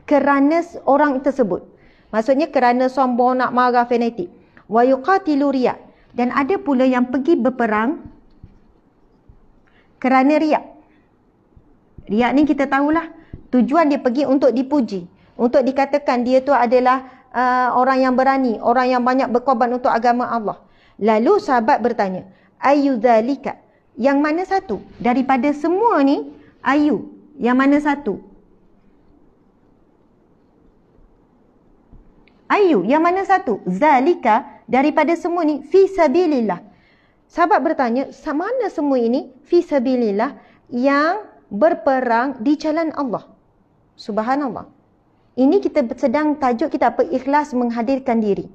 kerana orang tersebut. Maksudnya kerana sombong, nak marah, fanatik. Wa yuqatilu riya. Dan ada pula yang pergi berperang kerana riak. Riak ni kita tahulah, tujuan dia pergi untuk dipuji, untuk dikatakan dia tu adalah orang yang berani, orang yang banyak berkorban untuk agama Allah. Lalu sahabat bertanya, ayu dzalika, yang mana satu daripada semua ni? Ayu, yang mana satu? Ayu, yang mana satu? Zalika, daripada semua ni, fi sabilillah. Sahabat bertanya, mana semua ini? Fi sabilillah, yang berperang di jalan Allah. Subhanallah. Ini kita sedang tajuk kita apa? Ikhlas menghadirkan diri.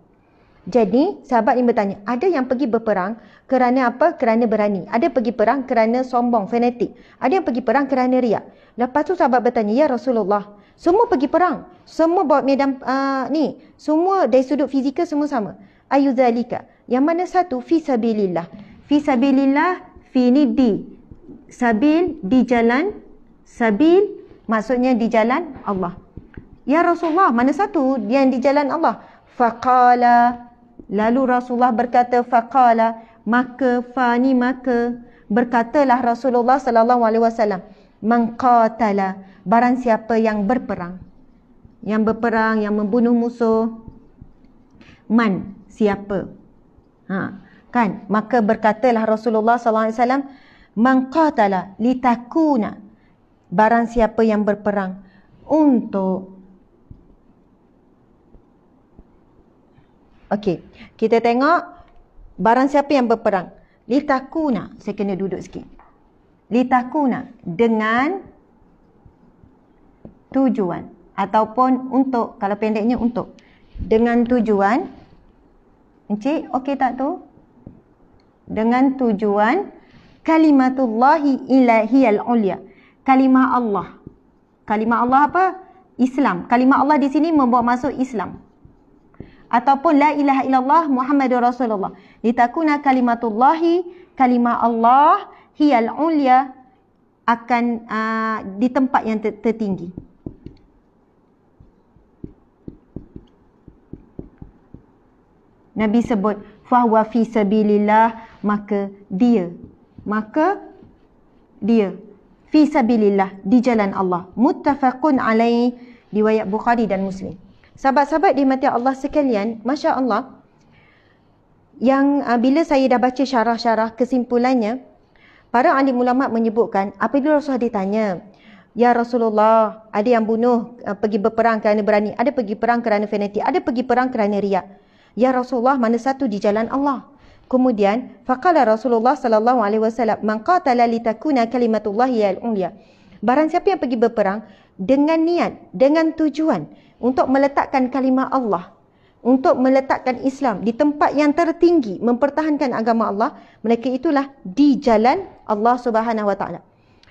Jadi, sahabat ini bertanya, ada yang pergi berperang kerana apa? Kerana berani. Ada pergi perang kerana sombong, fanatik. Ada yang pergi perang kerana riak. Lepas tu sahabat bertanya, ya Rasulullah, semua pergi perang, semua bawa medan ni, semua dari sudut fizikal semua sama. Ayu zalika, yang mana satu? Fi sabilillah. Fi sabilillah, fi ni di. Sabil, di jalan. Sabil, maksudnya di jalan Allah. Ya Rasulullah, mana satu yang di jalan Allah? Faqala, lalu Rasulullah berkata, faqala, maka berkatalah Rasulullah sallallahu alaihi wasallam, man qatala, barang siapa yang berperang, yang membunuh musuh. Man, siapa? Kan, maka berkatalah Rasulullah sallallahu alaihi wasallam, man qatala litakuna, barang siapa yang berperang untuk. Okey, kita tengok barang siapa yang berperang. Litakuna, saya kena duduk sikit. Litakuna, dengan tujuan ataupun untuk, kalau pendeknya untuk. Dengan tujuan, Encik, okey tak tu? Dengan tujuan kalimatullahi ilahiyal ulia. Kalimah Allah. Kalimah Allah apa? Islam. Kalimah Allah di sini membawa masuk Islam. Ataupun la ilaha illallah Muhammadur Rasulullah. Litakuna kalimatullahi, kalimah Allah hiyal ulia, akan di tempat yang tertinggi. Nabi sebut fahuwa fi sabilillah, maka dia fi sabilillah, di jalan Allah. Muttafaqun alaih, riwayat Bukhari dan Muslim. Sahabat-sahabat dimati Allah sekalian, Masya Allah, yang bila saya dah baca syarah-syarah, kesimpulannya, para alim ulama menyebutkan, apabila Rasulullah ditanya, ya Rasulullah, ada yang bunuh pergi berperang kerana berani, ada pergi perang kerana fanatik, ada pergi perang kerana riak. Ya Rasulullah, mana satu di jalan Allah? Kemudian, faqala Rasulullah sallallahu alaihi wasallam, man qatala litakuna kalimatullahi al-ulya. Barang siapa yang pergi berperang dengan niat, dengan tujuan untuk meletakkan kalimah Allah, untuk meletakkan Islam di tempat yang tertinggi, mempertahankan agama Allah, mereka itulah di jalan Allah Subhanahu wa taala.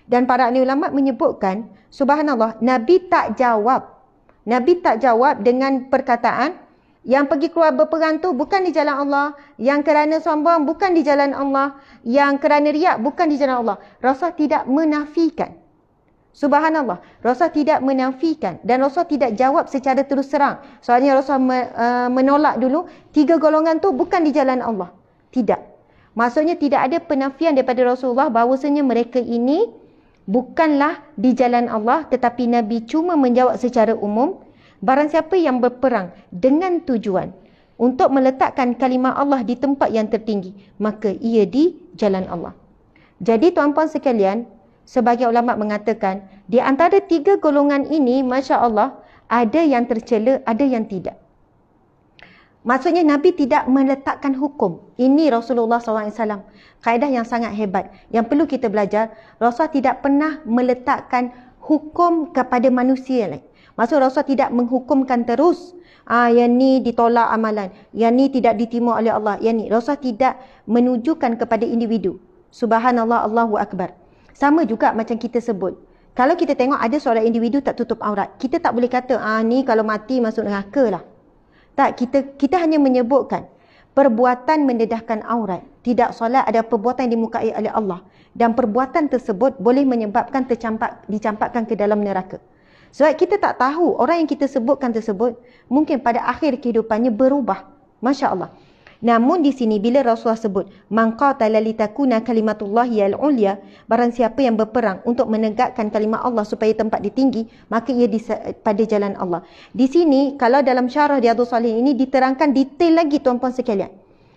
Dan para ulama menyebutkan, subhanallah, Nabi tak jawab dengan perkataan yang pergi keluar berperang tu bukan di jalan Allah, yang kerana sombong bukan di jalan Allah, yang kerana riak bukan di jalan Allah. Rasul tidak menafikan. Subhanallah, Rasul tidak menafikan dan Rasul tidak jawab secara terus terang. Soalnya Rasul menolak dulu 3 golongan tu bukan di jalan Allah. Tidak. Maksudnya tidak ada penafian daripada Rasulullah bahawasanya mereka ini bukanlah di jalan Allah, tetapi Nabi cuma menjawab secara umum, barang siapa yang berperang dengan tujuan untuk meletakkan kalimah Allah di tempat yang tertinggi, maka ia di jalan Allah. Jadi tuan-puan sekalian, sebagai ulama mengatakan, di antara 3 golongan ini, Masya Allah, ada yang tercela, ada yang tidak. Maksudnya Nabi tidak meletakkan hukum. Ini Rasulullah SAW. Kaedah yang sangat hebat. Yang perlu kita belajar, Rasul tidak pernah meletakkan hukum kepada manusia lain. Maksud Rasul tidak menghukumkan terus, yang ni ditolak amalan, yang ni tidak diterima oleh Allah, yang ni. Rasul tidak menunjukkan kepada individu. Subhanallah, Allahu Akbar. Sama juga macam kita sebut. Kalau kita tengok ada seorang individu tak tutup aurat, kita tak boleh kata, ni kalau mati masuk neraka lah. Tak, kita hanya menyebutkan perbuatan mendedahkan aurat, tidak solat, ada perbuatan yang dimukai oleh Allah. Dan perbuatan tersebut boleh menyebabkan dicampakkan ke dalam neraka. Sebab kita tak tahu orang yang kita sebutkan tersebut mungkin pada akhir kehidupannya berubah. Masya Allah. Namun di sini bila Rasulullah sebut man qatala litakuna kalimatullahi al-ulya, barang siapa yang berperang untuk menegakkan kalimah Allah supaya tempat ditinggi, maka ia pada jalan Allah. Di sini kalau dalam syarah Riyadhus Shalihin ini diterangkan detail lagi tuan-puan sekalian.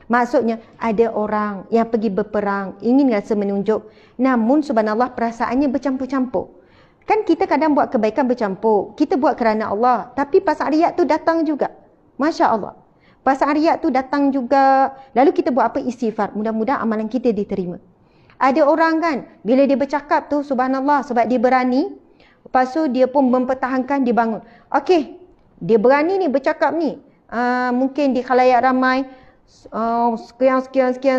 Maksudnya ada orang yang pergi berperang ingin rasa menunjuk, namun subhanallah perasaannya bercampur-campur. Kan kita kadang buat kebaikan bercampur, kita buat kerana Allah, tapi pasal riak tu datang juga. Masya Allah. Pasal riak tu datang juga. Lalu kita buat apa? Istighfar. Mudah-mudahan amalan kita diterima. Ada orang kan, bila dia bercakap tu, subhanallah, sebab dia berani, lepas tu dia pun mempertahankan, dia bangun. Okey, dia berani ni bercakap ni. Mungkin di khalayak ramai,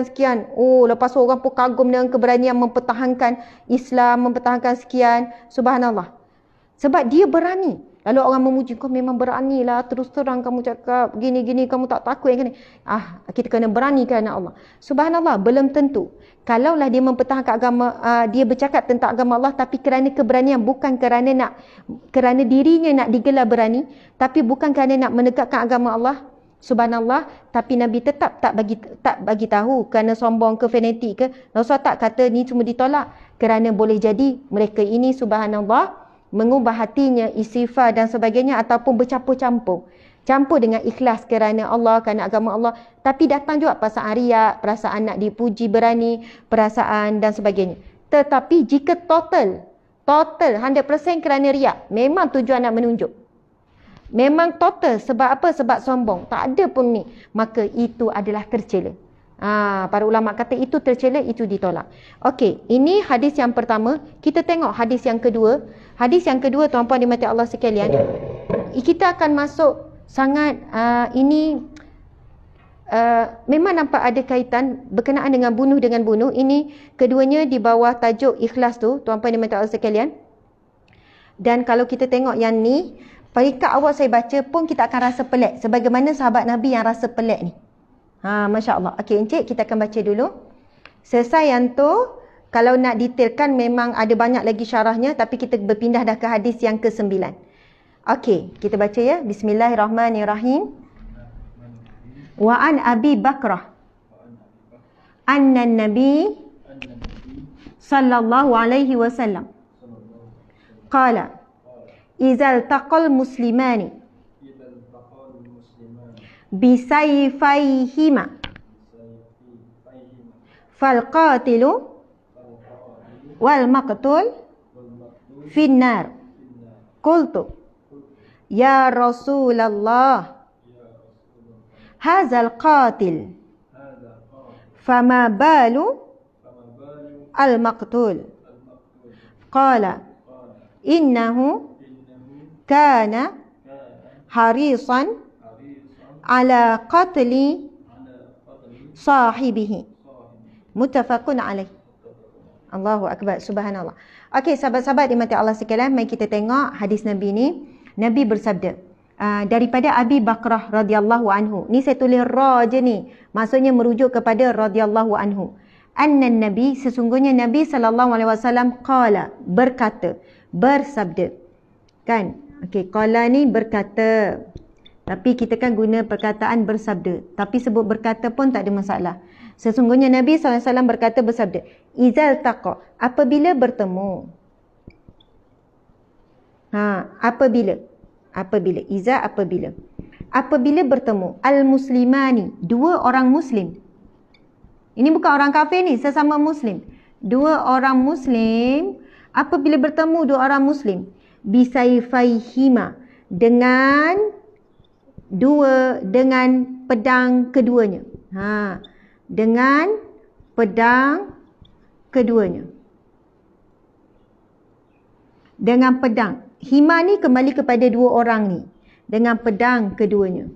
sekian. Oh, lepas tu orang pun kagum dengan keberanian mempertahankan Islam, mempertahankan sekian. Subhanallah. Sebab dia berani. Lalu orang memuji, kau memang beranilah, terus terang kamu cakap gini-gini, kamu tak takut yang gini. Kita kena berani kerana Allah. Subhanallah, belum tentu. Kalaulah dia mempertahankan agama, dia bercakap tentang agama Allah, tapi kerana keberanian, bukan kerana dirinya nak digelar berani, tapi bukan kerana nak menegakkan agama Allah. Subhanallah, tapi Nabi tetap tak bagi tahu kerana sombong ke fanatik ke. Rasul tak kata ni cuma ditolak. Kerana boleh jadi mereka ini subhanallah mengubah hatinya, istighfar dan sebagainya, ataupun bercampur-campur. Campur dengan ikhlas kerana Allah, kerana agama Allah. Tapi datang juga perasaan riak, perasaan nak dipuji berani, perasaan dan sebagainya. Tetapi jika total 100% kerana riak, memang tujuan nak menunjuk. Memang total sebab apa? Sebab sombong. Tak ada pun ni. Maka itu adalah tercela. Para ulama kata itu tercela, itu ditolak. Okey, ini hadis yang pertama. Kita tengok hadis yang kedua. Hadis yang kedua tuan-puan dimati Allah sekalian. Kita akan masuk sangat ini memang nampak ada kaitan berkenaan dengan bunuh dengan bunuh. Ini keduanya di bawah tajuk ikhlas tu, tuan-puan dan puan-puan sekalian. Dan kalau kita tengok yang ni, peringkat awal saya baca pun kita akan rasa pelik. Sebagaimana sahabat Nabi yang rasa pelik ni. Masya Allah. Okey encik, kita akan baca dulu. Selesai yang tu, kalau nak detailkan memang ada banyak lagi syarahnya. Tapi kita berpindah dah ke hadis yang ke-9. Okey, kita baca ya. Bismillahirrahmanirrahim. Wa an Abi Bakrah anna Nabi sallallahu alaihi wasallam qala izal taqal muslimani bisayfayhima fal qatilu wal maqtul finnar. Qultu ya Rasulullah hazal qatil fama balu al maqtul. Qala innahu kana harisan ala qatli sahibihi. Muttafaqun alaih. Allahu akbar, subhanallah. Okey, sahabat-sahabat dimati Allah sekalian, mari kita tengok hadis Nabi ni. Nabi bersabda daripada Abi Bakrah radhiyallahu anhu. Ni saya tulis ra je ni, maksudnya merujuk kepada radhiyallahu anhu. Anna Nabi, sesungguhnya Nabi sallallahu alaihi wasallam qala, berkata, bersabda. Kan? Okey, qala ni berkata. Tapi kita kan guna perkataan bersabda. Tapi sebut berkata pun tak ada masalah. Sesungguhnya Nabi SAW berkata, bersabda, izal taqa, apabila bertemu. Apabila iza apabila bertemu al-muslimani, dua orang muslim. Ini bukan orang kafir ni, sesama muslim. Dua orang muslim, apabila bertemu dua orang muslim, bisayfaihima, dengan pedang keduanya. Dengan pedang keduanya. Dengan pedang. Hima ni kembali kepada dua orang ni. Dengan pedang keduanya.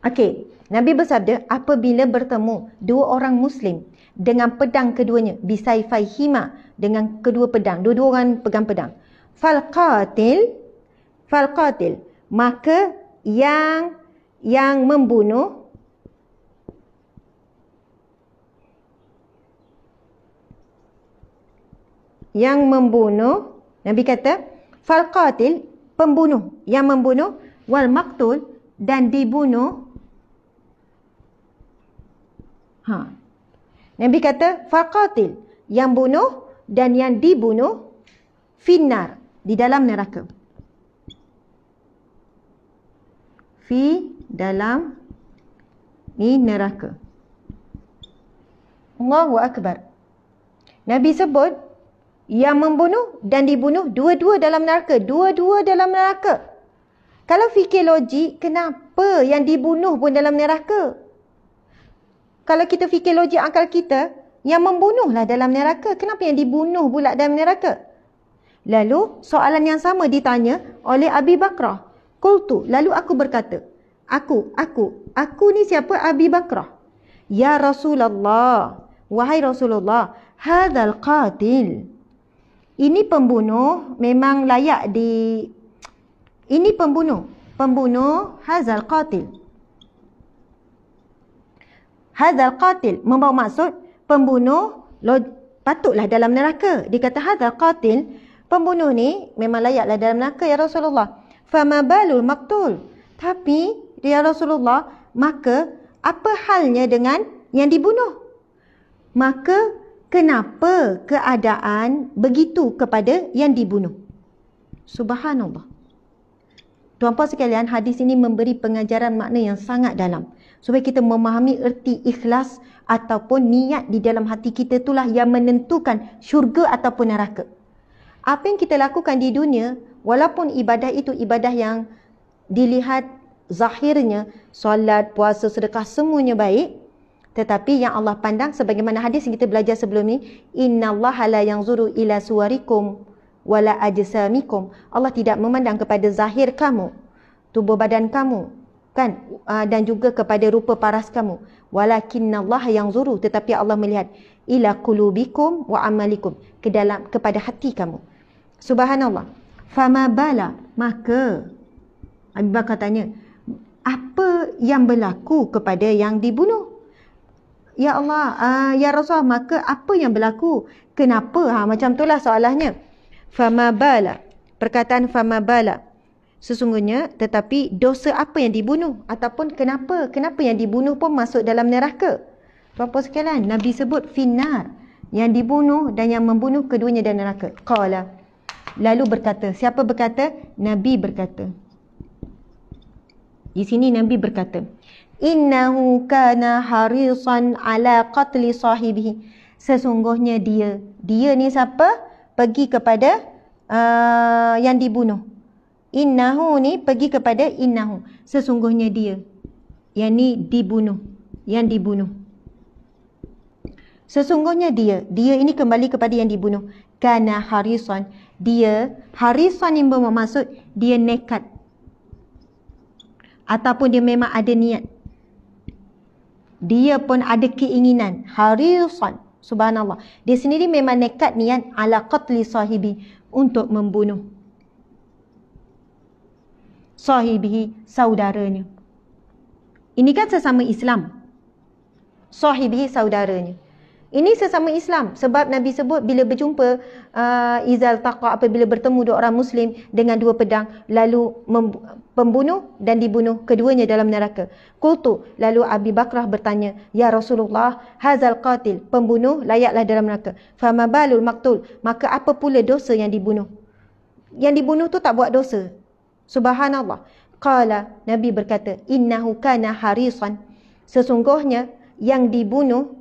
Okey, Nabi bersabda, apabila bertemu dua orang muslim dengan pedang keduanya, bisayfaihima, dengan kedua pedang, dua-dua orang pegang pedang. Fal qatil, maka yang membunuh, Nabi kata fal qatil, pembunuh, yang membunuh, wal maqtul, dan dibunuh. Nabi kata fal qatil, yang bunuh dan yang dibunuh, finnar, di dalam neraka. Fi dalam ni neraka. Allahu akbar. Nabi sebut yang membunuh dan dibunuh, dua-dua dalam neraka. Dua-dua dalam neraka. Kalau fikir logik, kenapa yang dibunuh pun dalam neraka? Kalau kita fikir logik akal kita, yang membunuhlah dalam neraka. Kenapa yang dibunuh pula dalam neraka? Lalu soalan yang sama ditanya oleh Abi Bakrah. Qultu, lalu aku berkata, aku ni siapa? Abi Bakrah. Ya Rasulullah, wahai Rasulullah, hadzal qatil, ini pembunuh, memang layak ini pembunuh, hadzal qatil. Hadzal qatil membawa maksud pembunuh patutlah dalam neraka. Dia kata hadzal qatil, pembunuh ni memang layaklah dalam neraka ya Rasulullah. Fama balul maqtul, tapi ya Rasulullah, maka apa halnya dengan yang dibunuh? Maka kenapa keadaan begitu kepada yang dibunuh? Subhanallah. Tuan-puan sekalian, hadis ini memberi pengajaran makna yang sangat dalam. Supaya kita memahami erti ikhlas ataupun niat di dalam hati kita, itulah yang menentukan syurga ataupun neraka. Apa yang kita lakukan di dunia, walaupun ibadah itu ibadah yang dilihat zahirnya, solat, puasa, sedekah, semuanya baik, tetapi yang Allah pandang, sebagaimana hadis yang kita belajar sebelum ni, innallaha la yanzuru ila suwarikum wala ajsamikum. Allah tidak memandang kepada zahir kamu, tubuh badan kamu, kan, dan juga kepada rupa paras kamu. Walakinnallaha yanzuru, tetapi Allah melihat ila qulubikum wa amalikum, kepada hati kamu. Subhanallah. Fama bala, maka Abu Bakar tanya, apa yang berlaku kepada yang dibunuh? Ya Allah, ya Rasulullah, maka apa yang berlaku? Kenapa? Macam itulah soalannya. Fama bala, perkataan fama bala, sesungguhnya tetapi dosa apa yang dibunuh, ataupun kenapa yang dibunuh pun masuk dalam neraka. Tuan-puan sekalian, Nabi sebut finnar, yang dibunuh dan yang membunuh keduanya dalam neraka. Qala, lalu berkata, siapa berkata? Nabi berkata. Di sini Nabi berkata, innahu kana harisan ala qatli sahibihi, sesungguhnya dia ni siapa? Pergi kepada yang dibunuh. Innahu ni pergi kepada innahu, sesungguhnya dia, yang ni dibunuh, yang dibunuh. Sesungguhnya dia ini kembali kepada yang dibunuh. Kana harisan, dia, harisan yang bermaksud dia nekat, ataupun dia memang ada niat, dia pun ada keinginan. Harisan, subhanallah, dia sendiri memang nekat niat ala qatli sahibi, untuk membunuh sahibihi, saudaranya. Ini kan sesama Islam. Sahibihi, saudaranya. Ini sesama Islam, sebab Nabi sebut bila berjumpa izal taqa, apabila bertemu dua orang Muslim dengan dua pedang, lalu pembunuh dan dibunuh, keduanya dalam neraka. Qultu, lalu Abi Bakrah bertanya, ya Rasulullah, hazal qatil, pembunuh layaklah dalam neraka. Fama balul maktul, maka apa pula dosa yang dibunuh? Yang dibunuh tu tak buat dosa. Subhanallah. Qala, Nabi berkata, innahu kana harisan, sesungguhnya yang dibunuh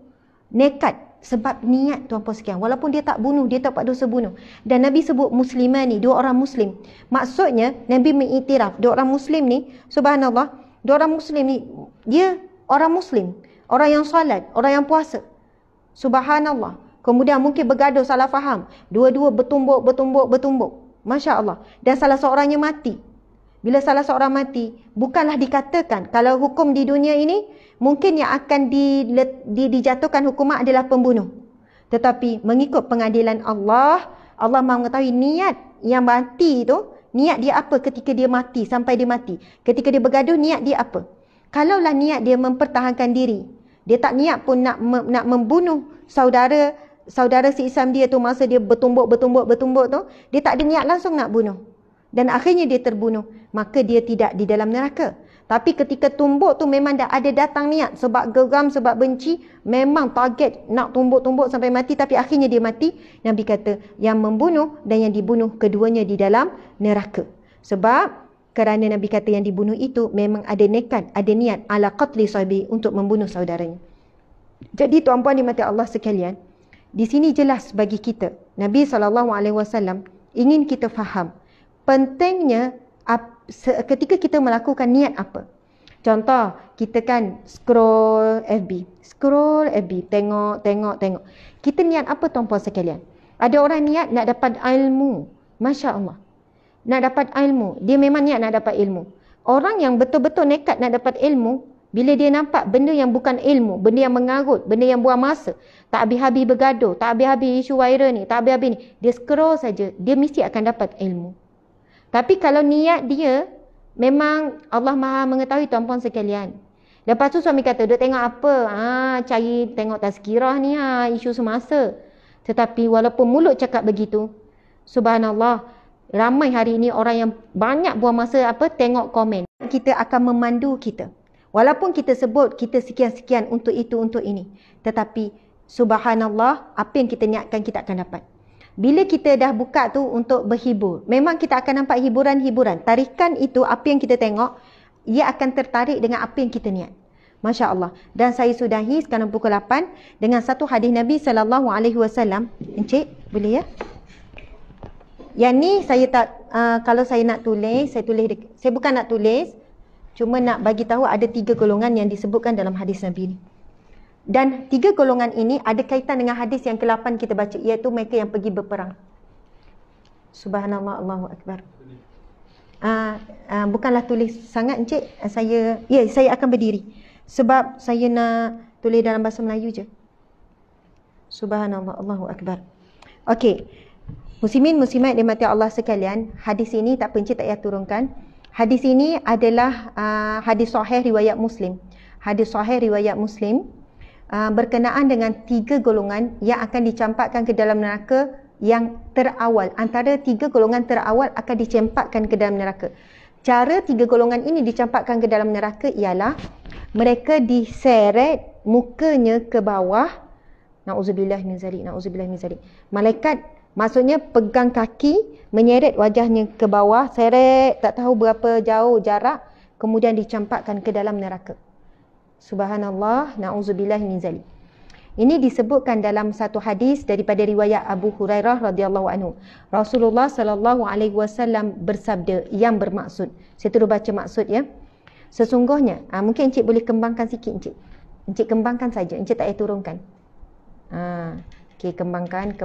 nekat, sebab niat, tuan-puan sekalian. Walaupun dia tak bunuh, dia tak buat dosa bunuh. Dan Nabi sebut muslimah ni, dua orang Muslim. Maksudnya Nabi mengiktiraf dua orang Muslim ni, subhanallah, dua orang Muslim ni, dia orang Muslim, orang yang salat, orang yang puasa. Subhanallah. Kemudian mungkin bergaduh, salah faham, dua-dua bertumbuk. Masya Allah. Dan salah seorangnya mati. Bila salah seorang mati, bukanlah dikatakan, kalau hukum di dunia ini, mungkin yang akan dijatuhkan hukuman adalah pembunuh. Tetapi mengikut pengadilan Allah, Allah mahu mengetahui niat yang mati itu, niat dia apa ketika dia mati, sampai dia mati. Ketika dia bergaduh, niat dia apa? Kalaulah niat dia mempertahankan diri, dia tak niat pun nak membunuh saudara si-Islam dia tu, masa dia bertumbuk tu, dia tak ada niat langsung nak bunuh, dan akhirnya dia terbunuh, maka dia tidak di dalam neraka. Tapi ketika tumbuk tu memang dah ada datang niat, sebab geram, sebab benci, memang target nak tumbuk sampai mati, tapi akhirnya dia mati. Nabi kata, yang membunuh dan yang dibunuh, keduanya di dalam neraka. Sebab kerana Nabi kata yang dibunuh itu memang ada nekat, ada niat ala qatli sahibi, untuk membunuh saudaranya. Jadi tuan-puan dimati Allah sekalian, di sini jelas bagi kita, Nabi SAW ingin kita faham pentingnya ketika kita melakukan niat apa. Contoh, kita kan scroll FB, tengok. Kita niat apa tuan-puan sekalian? Ada orang niat nak dapat ilmu. Masya Allah. Nak dapat ilmu. Dia memang niat nak dapat ilmu. Orang yang betul-betul nekat nak dapat ilmu, bila dia nampak benda yang bukan ilmu, benda yang mengarut, benda yang buang masa, tak habis-habis bergaduh, tak habis-habis isu viral ni, tak habis-habis ni, dia scroll saja, dia mesti akan dapat ilmu. Tapi kalau niat dia, memang Allah Maha mengetahui tuan-puan sekalian. Lepas tu suami kata, duk tengok apa? Cari tengok tazkirah ni, isu semasa. Tetapi walaupun mulut cakap begitu, subhanallah, ramai hari ini orang yang banyak buang masa tengok komen. Kita akan memandu kita. Walaupun kita sebut kita sekian-sekian untuk itu, untuk ini. Tetapi subhanallah, apa yang kita niatkan kita akan dapat. Bila kita dah buka tu untuk berhibur, memang kita akan nampak hiburan-hiburan. Tarikan itu, apa yang kita tengok, ia akan tertarik dengan apa yang kita niat. Masya Allah. Dan saya sudahi sekarang pukul 8 dengan satu hadis Nabi SAW. Encik, boleh ya? Yang ni saya tak, kalau saya nak tulis, saya bukan nak tulis, cuma nak bagi tahu ada 3 golongan yang disebutkan dalam hadis Nabi ni. Dan 3 golongan ini ada kaitan dengan hadis yang ke-8 kita baca, iaitu mereka yang pergi berperang. Subhanallah, Allahu Akbar. Bukanlah tulis sangat Encik. Saya akan berdiri. Sebab saya nak tulis dalam bahasa Melayu je. Subhanallah, Allahu Akbar. Okey. Muslimin, muslimat dirahmati Allah sekalian, hadis ini tak apa Encik tak payah turunkan. Hadis ini adalah hadis sahih riwayat Muslim. Hadis sahih riwayat Muslim berkenaan dengan 3 golongan yang akan dicampakkan ke dalam neraka yang terawal. Antara 3 golongan terawal akan dicampakkan ke dalam neraka. Cara 3 golongan ini dicampakkan ke dalam neraka ialah mereka diseret mukanya ke bawah. Na'udzubillah min zalik, na'udzubillah min zalik. Malaikat maksudnya pegang kaki, menyeret wajahnya ke bawah, seret tak tahu berapa jauh jarak, kemudian dicampakkan ke dalam neraka. Subhanallah, na'udzubillah min zalik. Ini disebutkan dalam satu hadis daripada riwayat Abu Hurairah radhiyallahu anhu. Rasulullah sallallahu alaihi wasallam bersabda yang bermaksud. Saya terus baca maksud ya. Sesungguhnya, mungkin Encik boleh kembangkan sikit Encik. Encik kembangkan saja, Encik tak payah turunkan. Okey, kembangkan.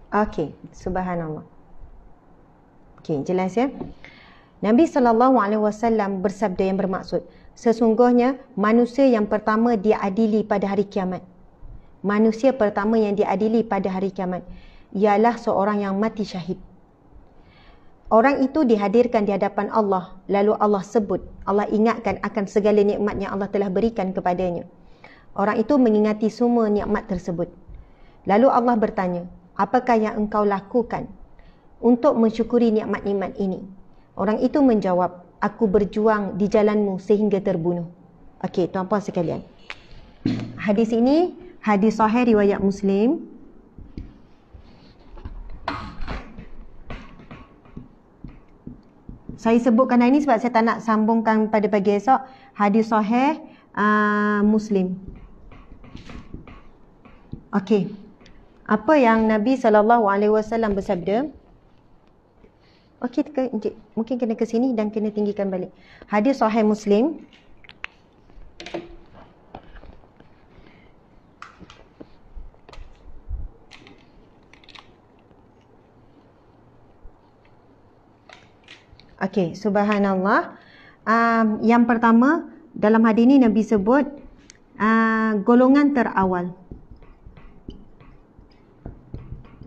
Okey, subhanallah. Okey, jelas ya. Nabi SAW bersabda yang bermaksud, sesungguhnya manusia yang pertama diadili pada hari kiamat. Manusia pertama yang diadili pada hari kiamat ialah seorang yang mati syahid. Orang itu dihadirkan di hadapan Allah, lalu Allah sebut, Allah ingatkan akan segala nikmat yang Allah telah berikan kepadanya. Orang itu mengingati semua nikmat tersebut. Lalu Allah bertanya, apakah yang engkau lakukan untuk mensyukuri nikmat-nikmat ini? Orang itu menjawab, aku berjuang di jalanmu sehingga terbunuh. Okey, tuan-puan sekalian. Hadis ini hadis sahih riwayat Muslim. Saya sebutkan ini sebab saya tak nak sambungkan pada pagi esok. Hadis sahih Muslim. Okey. Apa yang Nabi SAW bersabda? Okey, mungkin kena ke sini dan kena tinggikan balik. Hadis sahih Muslim. Okey, subhanallah. Yang pertama, dalam hadis ini Nabi sebut golongan terawal.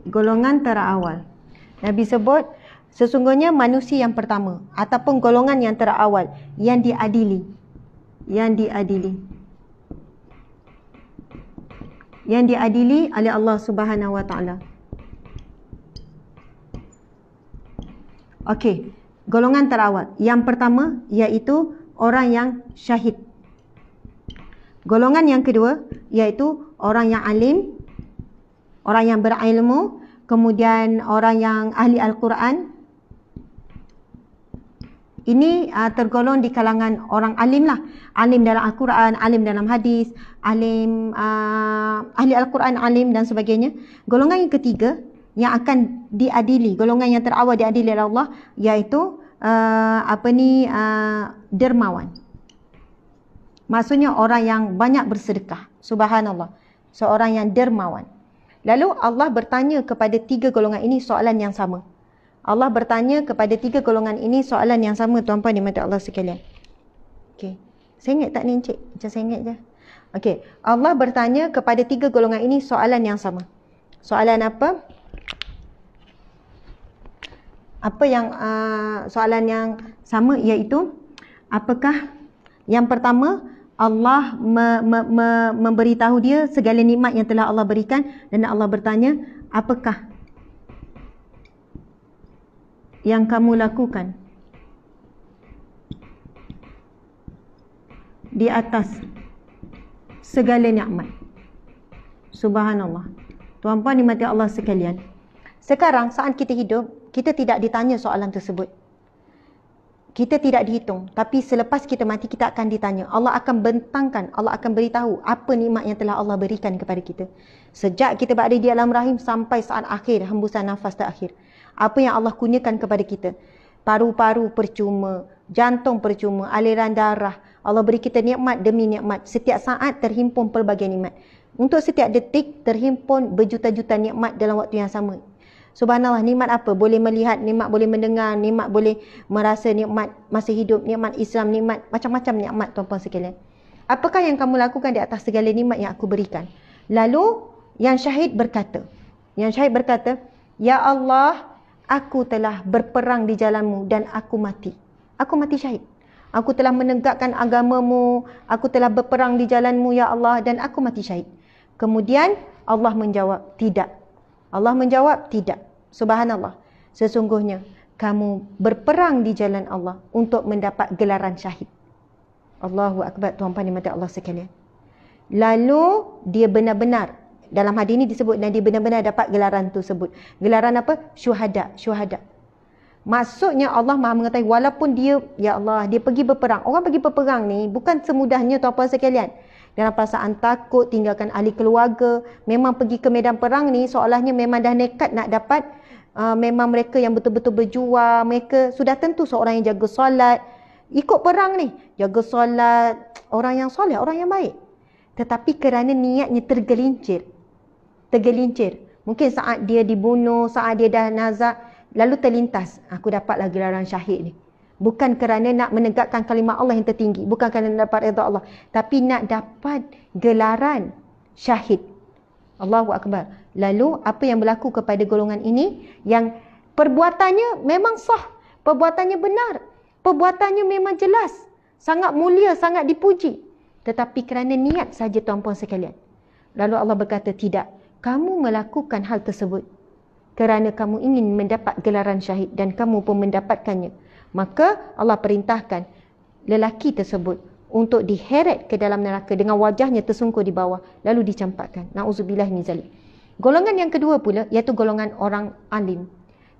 Golongan terawal. Nabi sebut sesungguhnya manusia yang pertama ataupun golongan yang terawal yang diadili. Yang diadili oleh Allah Subhanahu Wa Taala. Okey. Golongan terawal. Yang pertama iaitu orang yang syahid. Golongan yang kedua iaitu orang yang alim, orang yang berilmu, kemudian orang yang ahli Al-Quran. Ini tergolong di kalangan orang alim lah. Alim dalam Al-Quran, alim dalam hadis, alim ahli Al-Quran, alim dan sebagainya. Golongan yang ketiga yang akan diadili, golongan yang terawal diadili oleh Allah, iaitu dermawan. Maksudnya orang yang banyak bersedekah. Subhanallah. Seorang yang dermawan. Lalu Allah bertanya kepada 3 golongan ini soalan yang sama. Allah bertanya kepada 3 golongan ini soalan yang sama, tuan-puan di mata Allah sekalian. Okey. Saya ingat tak ni Encik? Macam saya ingat je. Okey. Allah bertanya kepada 3 golongan ini soalan yang sama. Soalan apa? Apa yang soalan yang sama iaitu, apakah yang pertama Allah memberitahu dia segala nikmat yang telah Allah berikan, dan Allah bertanya, apakah yang kamu lakukan di atas segala nikmat? Subhanallah. Tuan-puan dimati Allah sekalian. Sekarang saat kita hidup, kita tidak ditanya soalan tersebut. Kita tidak dihitung. Tapi selepas kita mati, kita akan ditanya. Allah akan bentangkan, Allah akan beritahu apa nikmat yang telah Allah berikan kepada kita. Sejak kita berada di alam rahim sampai saat akhir, hembusan nafas terakhir. Apa yang Allah kurniakan kepada kita. Paru-paru percuma, jantung percuma, aliran darah. Allah beri kita nikmat demi nikmat. Setiap saat terhimpun pelbagai nikmat. Untuk setiap detik terhimpun berjuta-juta nikmat dalam waktu yang sama. Subhanallah, nikmat apa? Boleh melihat, nikmat boleh mendengar, nikmat boleh merasa, nikmat masa hidup, nikmat Islam, nikmat macam-macam nikmat tuan-puan sekalian. Apakah yang kamu lakukan di atas segala nikmat yang aku berikan? Lalu yang syahid berkata, Ya Allah, aku telah berperang di jalanmu dan aku mati. Aku mati syahid. Aku telah menegakkan agamamu, aku telah berperang di jalanmu ya Allah dan aku mati syahid. Kemudian Allah menjawab, tidak. Allah menjawab, tidak. Subhanallah. Sesungguhnya kamu berperang di jalan Allah untuk mendapat gelaran syahid. Allahu Akbar, tuan-tuan di mata Allah sekalian. Lalu dia benar-benar, dalam hadis ini disebut, dan dia benar-benar dapat gelaran tersebut. Gelaran apa? Syuhada. Maksudnya Allah Maha mengetahui, walaupun dia, ya Allah, dia pergi berperang. Orang pergi berperang ni bukan semudahnya tuan-puan sekalian. Dalam perasaan takut, tinggalkan ahli keluarga. Memang pergi ke medan perang ni seolahnya memang dah nekat nak dapat. Memang mereka yang betul-betul berjuang. Mereka sudah tentu seorang yang jaga solat. Ikut perang ni, jaga solat. Orang yang soleh, orang yang baik. Tetapi kerana niatnya tergelincir. Mungkin saat dia dibunuh, saat dia dah nazak, lalu terlintas, aku dapatlah gelaran syahid ni. Bukan kerana nak menegakkan kalimah Allah yang tertinggi. Bukan kerana nak dapat redha Allah. Tapi nak dapat gelaran syahid. Allahu Akbar. Lalu apa yang berlaku kepada golongan ini? Yang perbuatannya memang sah. Perbuatannya benar. Perbuatannya memang jelas. Sangat mulia, sangat dipuji. Tetapi kerana niat saja tuan-puan sekalian. Lalu Allah berkata, tidak. Kamu melakukan hal tersebut kerana kamu ingin mendapat gelaran syahid dan kamu pun mendapatkannya. Maka Allah perintahkan lelaki tersebut untuk diheret ke dalam neraka dengan wajahnya tersungkur di bawah lalu dicampakkan. Na'udzubillah min zalik. Golongan yang kedua pula iaitu golongan orang alim.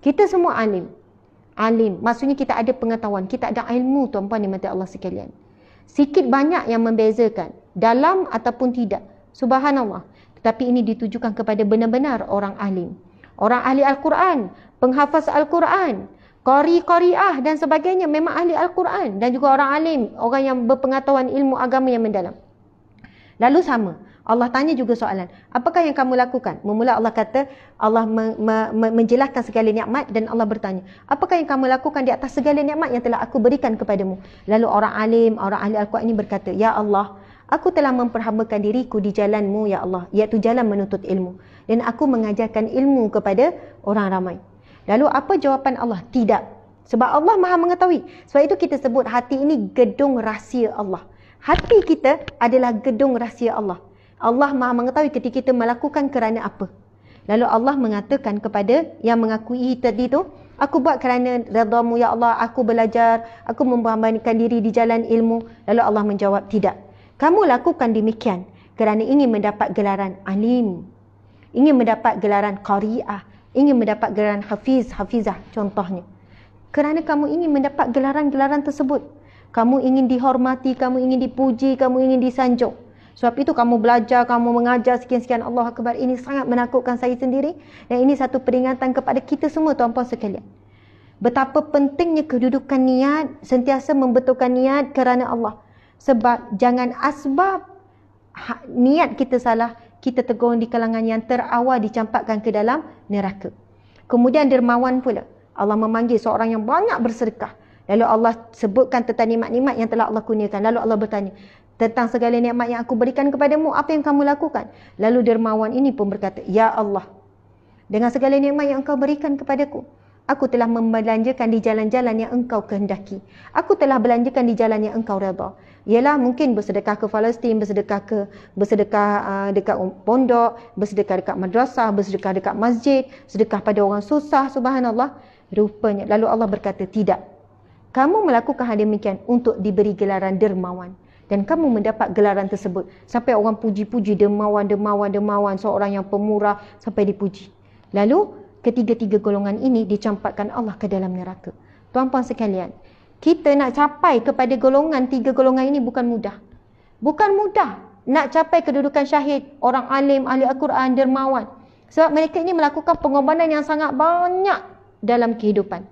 Kita semua alim. Alim maksudnya kita ada pengetahuan, kita ada ilmu tuan-puan di mata Allah sekalian. Sikit banyak yang membezakan dalam ataupun tidak. Subhanallah. Tetapi ini ditujukan kepada benar-benar orang alim. Orang ahli Al-Quran, penghafaz Al-Quran, qari-qariah dan sebagainya memang ahli Al-Quran. Dan juga orang alim, orang yang berpengetahuan ilmu agama yang mendalam. Lalu sama, Allah tanya juga soalan, apakah yang kamu lakukan? Memula Allah kata, Allah menjelaskan segala nikmat dan Allah bertanya, apakah yang kamu lakukan di atas segala nikmat yang telah aku berikan kepadamu? Lalu orang alim, orang ahli Al-Quran ini berkata, Ya Allah, aku telah memperhambakan diriku di jalanmu ya Allah, iaitu jalan menuntut ilmu. Dan aku mengajarkan ilmu kepada orang ramai. Lalu apa jawapan Allah? Tidak. Sebab Allah Maha mengetahui. Sebab itu kita sebut hati ini gedung rahsia Allah. Hati kita adalah gedung rahsia Allah. Allah Maha mengetahui ketika kita melakukan kerana apa. Lalu Allah mengatakan kepada yang mengakui tadi tu, aku buat kerana redha-Mu ya Allah, aku belajar, aku memperhambakan diri di jalan ilmu. Lalu Allah menjawab, tidak. Kamu lakukan demikian kerana ingin mendapat gelaran alim. Ingin mendapat gelaran qari'ah. Ingin mendapat gelaran hafiz, hafizah contohnya. Kerana kamu ingin mendapat gelaran-gelaran tersebut. Kamu ingin dihormati, kamu ingin dipuji, kamu ingin disanjung. Sebab itu kamu belajar, kamu mengajar sekian-sekian. Allah Akbar. Ini sangat menakutkan saya sendiri. Dan ini satu peringatan kepada kita semua tuan-puan sekalian. Betapa pentingnya kedudukan niat, sentiasa membetulkan niat kerana Allah. Sebab jangan asbab niat kita salah, kita tergolong di kalangan yang terawal dicampakkan ke dalam neraka. Kemudian dermawan pula. Allah memanggil seorang yang banyak bersedekah. Lalu Allah sebutkan tentang nikmat-nikmat yang telah Allah kurniakan. Lalu Allah bertanya, tentang segala nikmat yang aku berikan kepadamu, apa yang kamu lakukan? Lalu dermawan ini pun berkata, Ya Allah, dengan segala nikmat yang engkau berikan kepadaku, aku telah membelanjakan di jalan-jalan yang engkau kehendaki. Aku telah belanjakan di jalan yang engkau redha. Ialah mungkin bersedekah ke Palestin, bersedekah dekat pondok, bersedekah dekat madrasah, bersedekah dekat masjid, sedekah pada orang susah, subhanallah. Rupanya, lalu Allah berkata, tidak. Kamu melakukan hal demikian untuk diberi gelaran dermawan. Dan kamu mendapat gelaran tersebut. Sampai orang puji-puji, dermawan, seorang yang pemurah, sampai dipuji. Lalu, ketiga-tiga golongan ini dicampakkan Allah ke dalam neraka. Tuan-puan sekalian, kita nak capai kepada golongan, tiga golongan ini bukan mudah. Bukan mudah nak capai kedudukan syahid, orang alim, ahli Al-Quran, dermawan. Sebab mereka ini melakukan pengorbanan yang sangat banyak dalam kehidupan.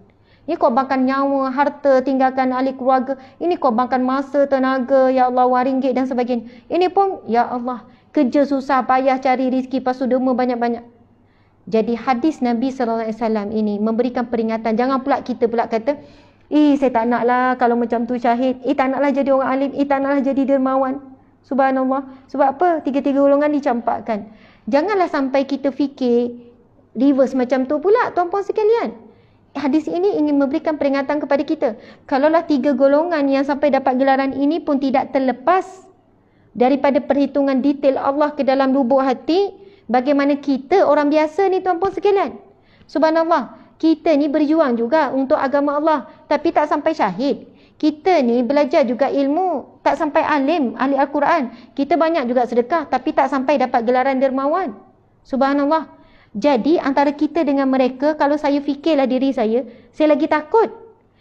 Ini korbankan nyawa, harta, tinggalkan ahli keluarga. Ini korbankan masa, tenaga, ya Allah, wang ringgit dan sebagainya. Ini pun, ya Allah, kerja susah, payah cari rezeki, lepas tu derma banyak-banyak. Jadi hadis Nabi SAW ini memberikan peringatan. Jangan pula kita pula kata, saya tak naklah kalau macam tu syahid. Tak naklah jadi orang alim. Tak naklah jadi dermawan. Subhanallah. Sebab apa? Tiga-tiga golongan dicampakkan. Janganlah sampai kita fikir reverse macam tu pula, tuan-puan sekalian. Hadis ini ingin memberikan peringatan kepada kita. Kalaulah tiga golongan yang sampai dapat gelaran ini pun tidak terlepas daripada perhitungan detail Allah ke dalam lubuk hati, bagaimana kita orang biasa ni, tuan-puan sekalian. Subhanallah. Kita ni berjuang juga untuk agama Allah, tapi tak sampai syahid. Kita ni belajar juga ilmu, tak sampai alim, ahli Al-Quran. Kita banyak juga sedekah, tapi tak sampai dapat gelaran dermawan. Subhanallah. Jadi antara kita dengan mereka, kalau saya fikirlah diri saya lagi takut.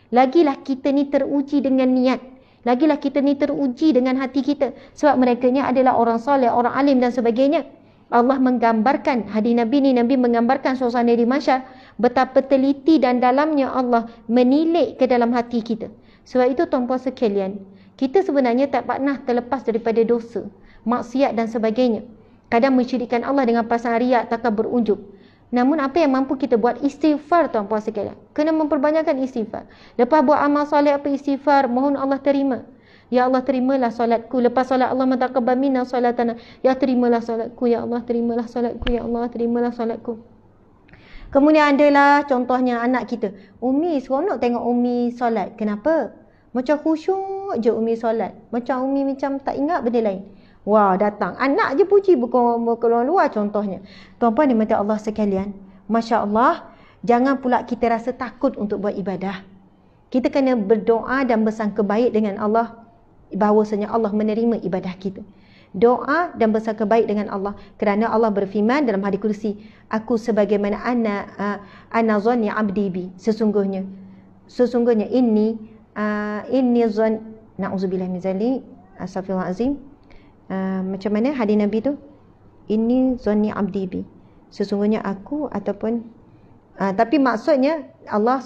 Lagilah kita ni teruji dengan niat. Lagilah kita ni teruji dengan hati kita. Sebab mereka ni adalah orang soleh, orang alim dan sebagainya. Allah menggambarkan, hadis Nabi ni, Nabi menggambarkan suasana di mahsyar, betapa teliti dan dalamnya Allah menilik ke dalam hati kita. Sebab itu tuan-puan sekalian, kita sebenarnya tak pernah terlepas daripada dosa, maksiat dan sebagainya. Kadang mensyirikkan Allah dengan perasaan riak, takabur, ujub. Namun apa yang mampu kita buat? Istighfar, tuan-puan sekalian. Kena memperbanyakkan istighfar. Lepas buat amal soleh apa, istighfar, mohon Allah terima. Ya Allah, terimalah solatku. Lepas solat, Allah taqabbal minna solatana. Ya, terimalah solatku. Ya Allah, terimalah solatku. Ya Allah, terimalah solatku. Kemudian adalah contohnya anak kita. Umi, seronok tengok Umi solat. Kenapa? Macam khusyuk je Umi solat. Macam Umi macam tak ingat benda lain. Wah, datang. Anak je puji, bukan luar contohnya. Tuan-puan dimati Allah sekalian. Masya Allah. Jangan pula kita rasa takut untuk buat ibadah. Kita kena berdoa dan bersangka baik dengan Allah, bahawasanya Allah menerima ibadah kita. Doa dan bersangka baik dengan Allah, kerana Allah berfirman dalam hadis kursi, aku sebagaimana ana zanni abdi bi, sesungguhnya ini zan, na'udzubillah min zalik, astaghfirullahalazim. Macam mana hadis Nabi tu? Ini zanni abdi bi, sesungguhnya aku, ataupun tapi maksudnya Allah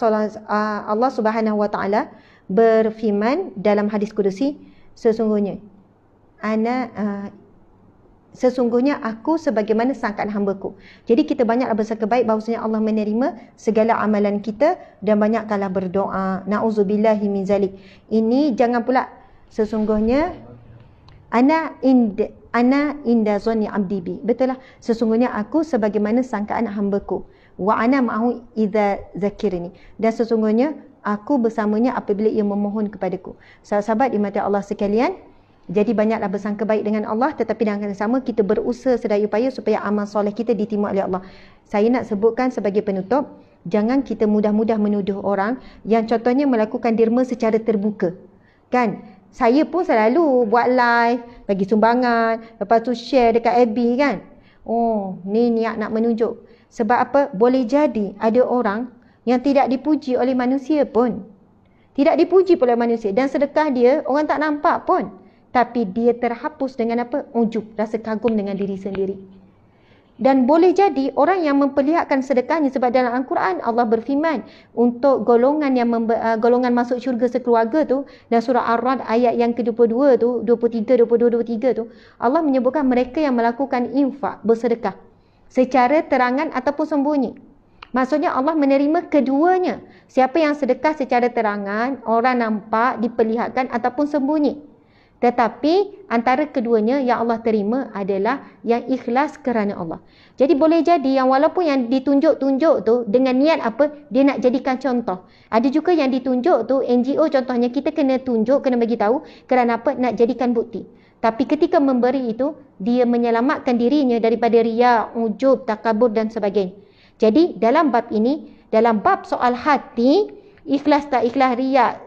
Subhanahu wa taala berfirman dalam hadis kursi, sesungguhnya aku sebagaimana sangkaan hamba-Ku. Jadi kita banyaklah bersangka baik bahawasanya Allah menerima segala amalan kita, dan banyakkanlah berdoa. Na'udzubillahi min zalik. Ini jangan pula sesungguhnya ana inda zanni abdi bi. Betul lah, sesungguhnya aku sebagaimana sangkaan hamba-Ku. Wa ana ma'ahu idza zakirni. Dan sesungguhnya aku bersamanya apabila ia memohon kepadaku. Sahabat dimati Allah sekalian, jadi banyaklah bersangka baik dengan Allah, tetapi dengan yang sama kita berusaha sedaya upaya supaya amal soleh kita diterima oleh Allah. Saya nak sebutkan sebagai penutup, jangan kita mudah-mudah menuduh orang yang contohnya melakukan derma secara terbuka. Kan? Saya pun selalu buat live, bagi sumbangan, lepas tu share dekat FB kan. Oh, ni niat nak menunjuk. Sebab apa? Boleh jadi ada orang yang tidak dipuji oleh manusia pun. Tidak dipuji oleh manusia. Dan sedekah dia, orang tak nampak pun. Tapi dia terhapus dengan apa? Ujub, rasa kagum dengan diri sendiri. Dan boleh jadi orang yang memperlihatkan sedekahnya, sebab dalam Al-Quran Allah berfirman untuk golongan yang golongan masuk syurga sekeluarga tu, dan surah Ar-Ra'd ayat yang ke-22 tu, 23, 22, 23 tu, Allah menyebutkan mereka yang melakukan infak, bersedekah secara terangan ataupun sembunyi. Maksudnya Allah menerima keduanya. Siapa yang sedekah secara terangan, orang nampak, diperlihatkan ataupun sembunyi. Tetapi antara keduanya yang Allah terima adalah yang ikhlas kerana Allah. Jadi boleh jadi yang walaupun yang ditunjuk-tunjuk tu dengan niat apa? Dia nak jadikan contoh. Ada juga yang ditunjuk tu NGO contohnya, kita kena tunjuk, kena bagi tahu kerana apa? Nak jadikan bukti. Tapi ketika memberi itu, dia menyelamatkan dirinya daripada riya, ujub, takabur dan sebagainya. Jadi dalam bab ini, dalam bab soal hati, ikhlas tak ikhlas, riya,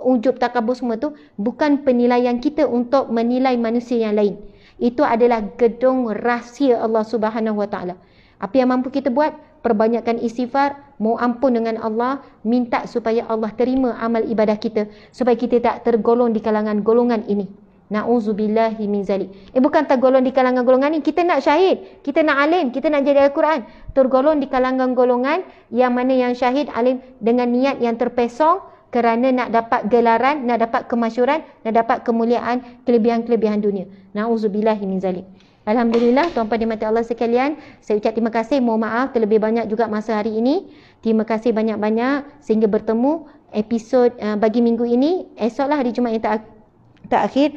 ujub, takabur semua tu bukan penilaian kita untuk menilai manusia yang lain. Itu adalah gedung rahsia Allah Subhanahu wa taala. Apa yang mampu kita buat? Perbanyakkan istighfar, mohon ampun dengan Allah, minta supaya Allah terima amal ibadah kita, supaya kita tak tergolong di kalangan golongan ini. Na'udzubillahi min zalik. Bukan tergolong di kalangan golongan ni. Kita nak syahid, kita nak alim, kita nak jadi Al-Quran. Tergolong di kalangan golongan yang mana yang syahid, alim dengan niat yang terpesong kerana nak dapat gelaran, nak dapat kemasyuran, nak dapat kemuliaan, kelebihan-kelebihan dunia. Na'udzubillahi min zalik. Alhamdulillah, tuan-puan dimati Allah sekalian, saya ucap terima kasih, mohon maaf terlebih banyak juga masa hari ini. Terima kasih banyak-banyak sehingga bertemu episod bagi minggu ini. Esoklah hari Jumaat yang terakhir.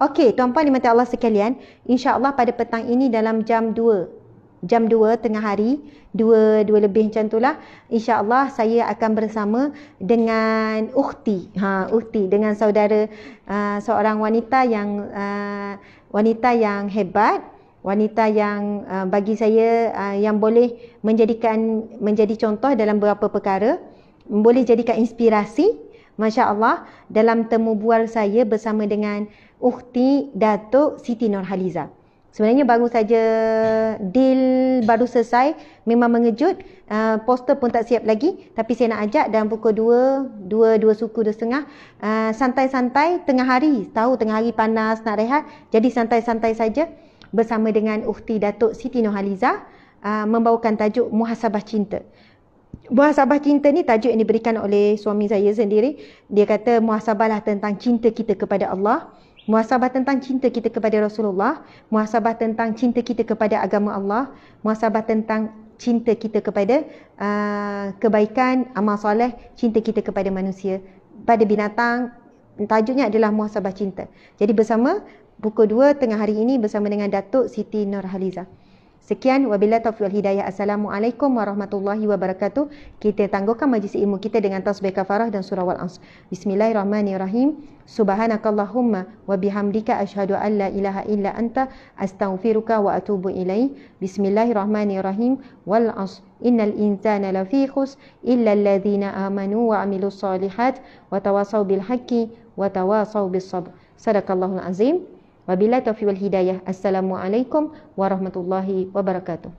Okey, tuan-puan dimati Allah sekalian, insya-Allah pada petang ini dalam jam 2 tengah hari, 2 lebih macam itulah, insya-Allah saya akan bersama dengan ukhti, dengan saudara, seorang wanita yang hebat, wanita yang bagi saya yang boleh menjadi contoh dalam beberapa perkara, boleh jadikan inspirasi, masya-Allah, dalam temu bual saya bersama dengan ukhti Datuk Siti Nurhaliza. Sebenarnya baru saja deal baru selesai, memang mengejut, poster pun tak siap lagi, tapi saya nak ajak dalam pukul 2 suku 2.30, santai-santai tengah hari, tahu tengah hari panas nak rehat, jadi santai-santai saja bersama dengan ukhti Datuk Siti Nurhaliza, membawakan tajuk Muhasabah Cinta. Muhasabah cinta ni tajuk yang diberikan oleh suami saya sendiri. Dia kata muhasabahlah tentang cinta kita kepada Allah, muhasabah tentang cinta kita kepada Rasulullah, muhasabah tentang cinta kita kepada agama Allah, muhasabah tentang cinta kita kepada kebaikan, amal soleh, cinta kita kepada manusia, pada binatang. Tajuknya adalah muhasabah cinta. Jadi bersama pukul 2 tengah hari ini bersama dengan Datuk Siti Nurhaliza. Sekian, wabillahi taufiq wal hidayah. Assalamualaikum warahmatullahi wabarakatuh. Kita tangguhkan majlis ilmu kita dengan tasbih kafarah dan surah Wal-Asr. Bismillahirrahmanirrahim. Subhanakallahumma wa bihamdika asyhadu an la ilaha illa anta astaghfiruka wa atubu ilaik. Bismillahirrahmanirrahim. Wal-Asr. Innal insana lafi khusr illa alladhina amanu wa amilus solihat wa tawasaw bil haqqi wa tawasaw bis sabr. Sadaqallahul azim. Wabillahi taufiq wal hidayah. Assalamualaikum warahmatullahi wabarakatuh.